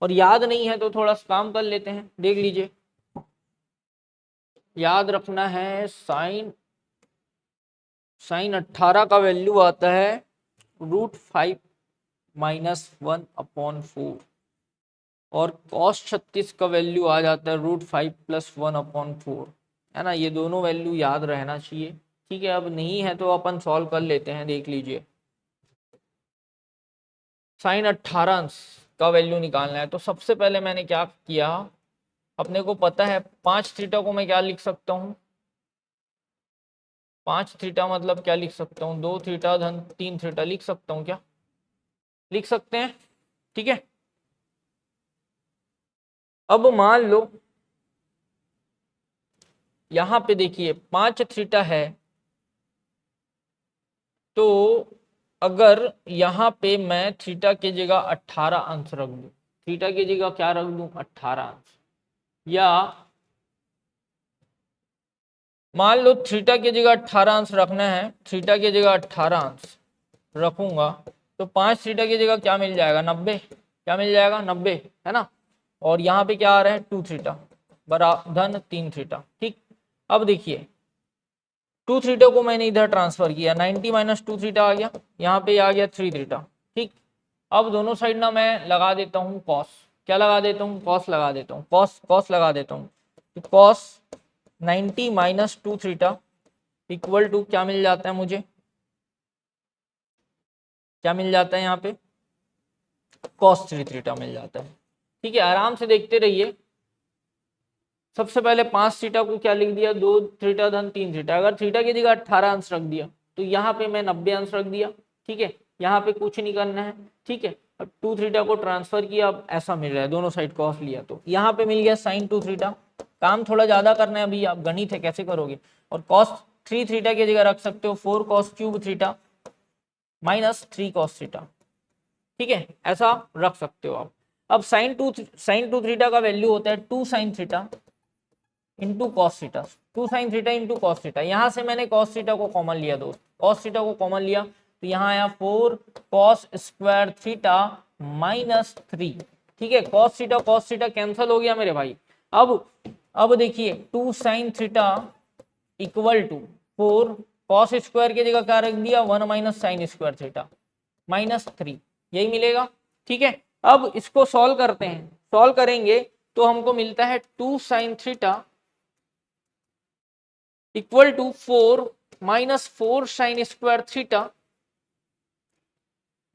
और याद नहीं है तो थोड़ा सा काम कर लेते हैं, देख लीजिए। याद रखना है, साइन 18 का वैल्यू आता है √5 -1 अपॉन 4, और cos 36 का वैल्यू आ जाता है √5 + 1 अपॉन 4, है ना। ये दोनों वैल्यू याद रहना चाहिए। ठीक है, अब नहीं है तो अपन सॉल्व कर लेते हैं, देख लीजिए। साइन 18 का वैल्यू निकालना है, तो सबसे पहले मैंने क्या किया, अपने को पता है 5 थीटा को मैं क्या लिख सकता हूँ, 5 थीटा मतलब क्या लिख सकता हूँ, 2 थीटा धन 3 थीटा लिख सकता हूँ क्या, लिख सकते हैं। ठीक है, अब मान लो यहां पे देखिए 5 थीटा है, तो अगर यहाँ पे मैं थीटा की जगह 18 अंश रख दूं, थीटा की जगह क्या रख दूं, 18 अंश, या मान लो थीटा की जगह 18 अंश रखना है, थीटा की जगह 18 अंश रखूंगा, तो 5 थीटा की जगह क्या मिल जाएगा, 90। क्या मिल जाएगा, 90, है ना। और यहाँ पे क्या आ रहा है, 2 थीटा बराबर धन 3 थीटा। ठीक, अब देखिए 2 थीटा को मैंने इधर ट्रांसफर किया, 90 - 2 थीटा आ गया, यहाँ पे आ गया 3 थीटा। ठीक, अब दोनों साइड ना मैं लगा देता हूँ कॉस, क्या लगा देता हूँ, कॉस लगा देता हूँ, कॉस लगा देता हूँ। तो कॉस 90 - 2 थीटा इक्वल टू क्या मिल जाता है मुझे, क्या मिल जाता है यहाँ पे, कॉस 3 थीटा मिल जाता है। ठीक है, आराम से देखते रहिए। सबसे पहले 5 थीटा को क्या लिख दिया, 2 थीटा धन 3 थीटा। अगर थीटा की जगह 18 अंश रख दिया तो यहाँ पे मैं 90 अंश रख दिया। ठीक है, यहाँ पे कुछ नहीं करना है। ठीक है, अब 2 थीटा को ट्रांसफर किया, अब ऐसा मिल रहा है, दोनों साइड कॉस लिया तो यहाँ पे मिल गया साइन 2 थीटा। काम थोड़ा ज्यादा करना है अभी, आप गणित है कैसे करोगे। और कॉस 3 थीटा की जगह रख सकते हो 4 cos³ थीटा -3 cos थीटा। ठीक है, ऐसा रख सकते हो आप। अब साइन टू थीटा का वैल्यू होता है 2 sin theta into cos theta, 2 sin theta into cos theta. यहाँ से मैंने कॉस थीटा को कॉमन लिया दोस्त, कॉस थीटा को कॉमन लिया तो यहाँ आया 4 cos² थीटा -3। ठीक है, कॉस थीटा कैंसिल हो गया मेरे भाई। अब देखिए 2 sin theta equal to 4 cos² की जगह क्या रख दिया, 1 - sin² थीटा -3, यही मिलेगा। ठीक है, अब इसको सॉल्व करते हैं, सॉल्व करेंगे तो हमको मिलता है 2 sin theta equal to 4 -4 sin² theta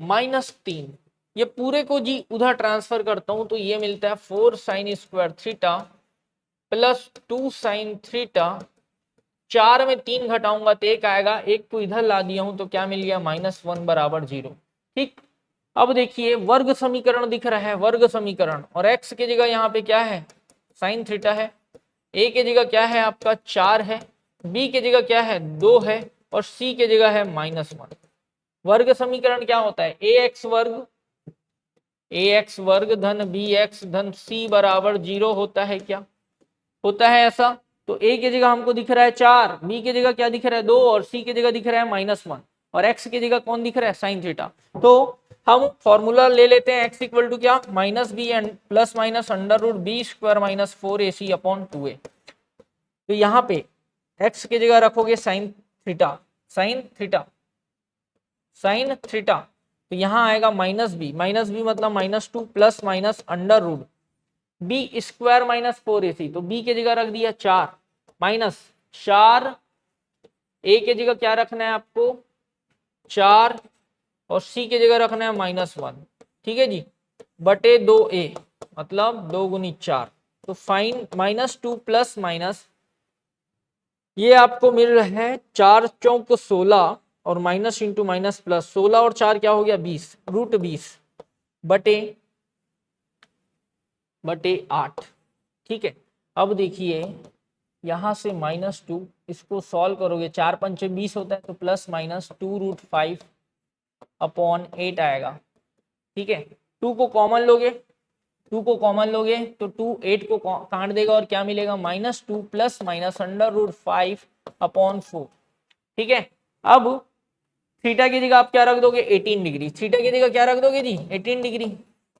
-3। ये पूरे को जी उधर ट्रांसफर करता हूं तो ये मिलता है 4 sin² theta plus 2 sin theta. 4 में 3 घटाऊंगा तो 1 आएगा, 1 को इधर ला दिया हूं तो क्या मिल गया, -1 बराबर 0। ठीक, अब देखिए वर्ग समीकरण दिख रहा है, वर्ग समीकरण, और x की जगह यहाँ पे क्या है, साइन थीटा है, a की जगह क्या है आपका 4 है, b की जगह क्या है 2 है, और c की जगह है -1। वर्ग समीकरण क्या होता है, ax वर्ग ax वर्ग धन bx धन c बराबर 0 होता है क्या? होता है ऐसा। तो a की जगह हमको दिख रहा है 4, b की जगह क्या दिख रहा है 2 और c की जगह दिख रहा है -1 और x की जगह कौन दिख रहा है साइन थीटा। तो हम फॉर्मूला ले लेते हैं x इक्वल टू क्या -b and plus minus under root B square minus 4ac upon 2a। तो यहाँ पे x की जगह रखोगे sine theta, sine theta, sine theta, तो यहाँ आएगा -b, -b मतलब -2 plus minus under root B square minus 4ac, तो b की जगह रख दिया 4 माइनस 4, a की जगह क्या रखना है आपको 4 और c की जगह रखना है -1, ठीक है जी, बटे 2a मतलब 2 गुनी 4, तो फाइन -2 प्लस माइनस ये आपको मिल रहा है 4 चौक 16 और माइनस इंटू माइनस प्लस 16 और 4 क्या हो गया 20 रूट 20 बटे 8, ठीक है। अब देखिए यहां से -2 इसको सॉल्व करोगे 4 पंचे 20 होता है तो प्लस माइनस 2 रूट 5 अपॉन 8 आएगा, ठीक है। 2 को कॉमन लोगे, 2 को कॉमन लोगे तो 2 8 को काट देगा और क्या मिलेगा -2 plus minus under root 5 upon 4, ठीक है। अब थीटा की जगह आप क्या रख दोगे 18 डिग्री, थीटा की जगह क्या रख दोगे जी 18 डिग्री,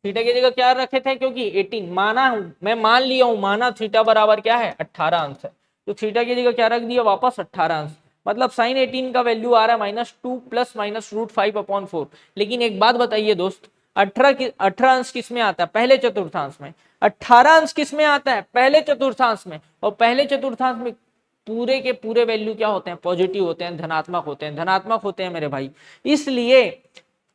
थीटा की जगह क्या रखे थे क्योंकि 18 माना हूं मैं, मान लिया हूं, माना थीटा बराबर क्या है 18 अंश है, तो थीटा की जगह क्या रख दिया वापस 18 अंश, मतलब साइन 18 का वैल्यू आ रहा है -2 प्लस माइनस रूट 5 अपॉन 4। लेकिन एक बात बताइए दोस्त, 18 अंश किस में आता है पहले चतुर्थांश में, 18 अंश किस में आता है पहले चतुर्थांश में, और पहले चतुर्थांश में पूरे के पूरे वैल्यू क्या होते हैं पॉजिटिव होते हैं, धनात्मक होते हैं, धनात्मक होते हैं मेरे भाई। इसलिए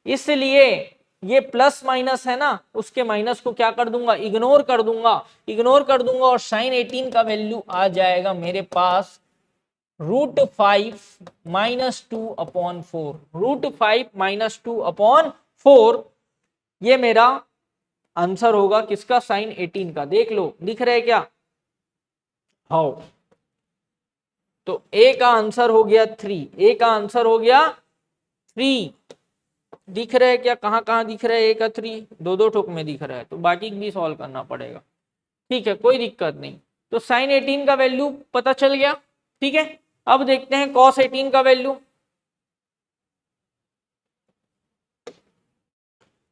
इसलिए ये प्लस माइनस है ना, उसके माइनस को क्या कर दूंगा इग्नोर कर दूंगा, इग्नोर कर दूंगा और साइन 18 का वैल्यू आ जाएगा मेरे पास √5 -2 अपॉन 4, √5 -2 अपॉन 4, ये मेरा आंसर होगा किसका साइन 18 का। देख लो दिख रहा है क्या, हाउ, तो ए का आंसर हो गया 3, ए का आंसर हो गया 3, दिख रहा है क्या कहां कहां दिख रहा है ए का 3, दो ठोक में दिख रहा है, तो बाकी भी सॉल्व करना पड़ेगा, ठीक है कोई दिक्कत नहीं। तो साइन 18 का वैल्यू पता चल गया, ठीक है। अब देखते हैं कॉस 18 का वैल्यू,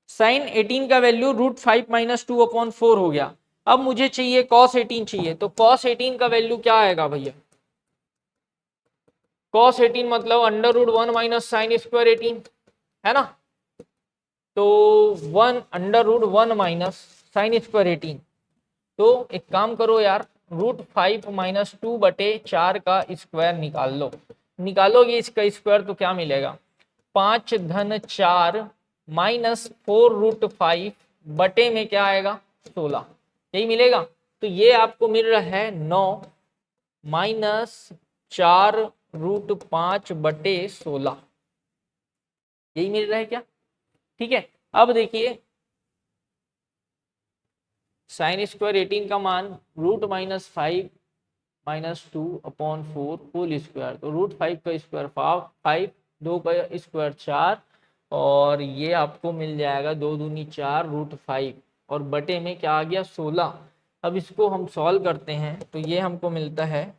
साइन 18 का वैल्यू √5 -2 अपॉन 4 हो गया। अब मुझे चाहिए कॉस 18 चाहिए, तो कॉस 18 का वैल्यू क्या आएगा भैया, कॉस 18 मतलब √1 माइनस साइन स्क्वायर 18 है ना, तो 1 √1 माइनस साइन स्क्वायर 18, तो एक काम करो यार √5 -2 बटे 4 का स्क्वायर निकाल लो, निकालोगे इसका स्क्वायर तो क्या मिलेगा 5 धन 4 -4√5 बटे में क्या आएगा 16, यही मिलेगा। तो ये आपको मिल रहा है 9 -4√5 बटे 16, यही मिल रहा है क्या, ठीक है। अब देखिए साइन स्क्वायर 18 का मान √-5 -2 अपॉन 4 होल स्क्वायर, तो √5 का स्क्वायर 5, 2 का स्क्वायर 4 और ये आपको मिल जाएगा 2 दूनी 4 √5 और बटे में क्या आ गया 16। अब इसको हम सॉल्व करते हैं तो ये हमको मिलता है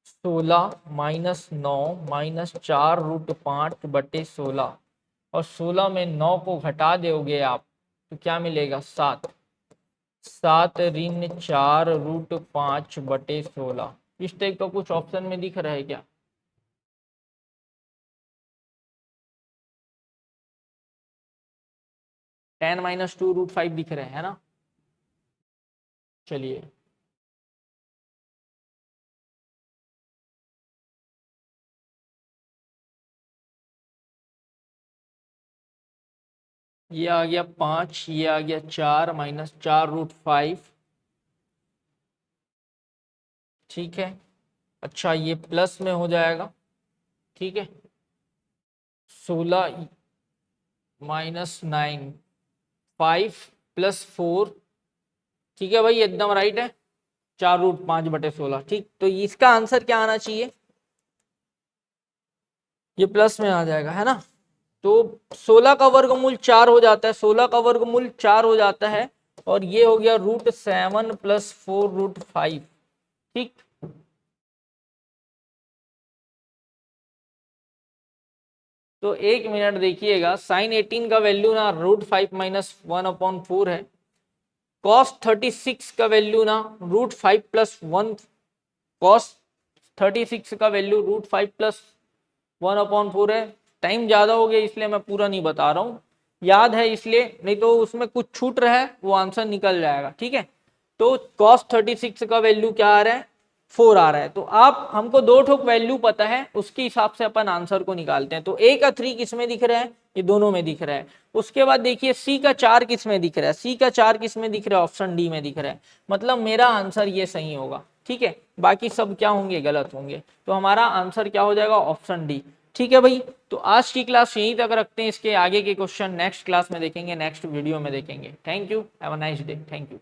16 -9 -4√5 बटे 16 और 16 में 9 को घटा दोगे आप तो क्या मिलेगा 7, 7 ऋण 4√5 बटे 16, इस टाइप का कुछ ऑप्शन में दिख रहा है क्या, 10 -2 √5 दिख रहे हैं ना, चलिए ये आ गया 5, ये आ गया 4 -4√5, ठीक है। अच्छा ये प्लस में हो जाएगा, ठीक है, 16 -9 5 + 4, ठीक है भाई एकदम राइट है, 4√5 बटे 16, ठीक। तो इसका आंसर क्या आना चाहिए, ये प्लस में आ जाएगा है ना, तो 16 का वर्गमूल 4 हो जाता है, 16 का वर्गमूल 4 हो जाता है, और ये हो गया √7 + 4√5। ठीक, तो 1 मिनट देखिएगा, साइन 18 का वैल्यू ना √5 - 1/4 है, कॉस 36 का वैल्यू ना √5 + 1, कॉस 36 का वैल्यू √5 + 1/4 है। टाइम ज़्यादा हो गया इसलिए मैं पूरा नहीं बता रहा हूँ, याद है इसलिए, नहीं तो उसमें कुछ छूट रहा है वो आंसर निकल जाएगा। ठीक है, तो cos 36 का वैल्यू क्या आ रहा है, 4 आ रहा है। तो आप हमको 2 ठोक वैल्यू पता है, उसके हिसाब से अपन आंसर को निकालते हैं। तो A का 3 किस में दिख रहा है, ये दोनों में दिख रहा है। उसके बाद देखिए C का 4 किस में दिख रहा है, C का 4 किस में दिख रहा है, ऑप्शन डी में दिख रहा है। मतलब मेरा आंसर ये सही होगा। ठीक है, बाकी सब क्या होंगे, गलत होंगे। तो हमारा आंसर क्या हो जाएगा, ऑप्शन डी। ठीक है भाई, तो आज की क्लास यहीं तक रखते हैं, इसके आगे के क्वेश्चन नेक्स्ट क्लास में देखेंगे, नेक्स्ट वीडियो में देखेंगे। Thank you, have a nice day, thank you.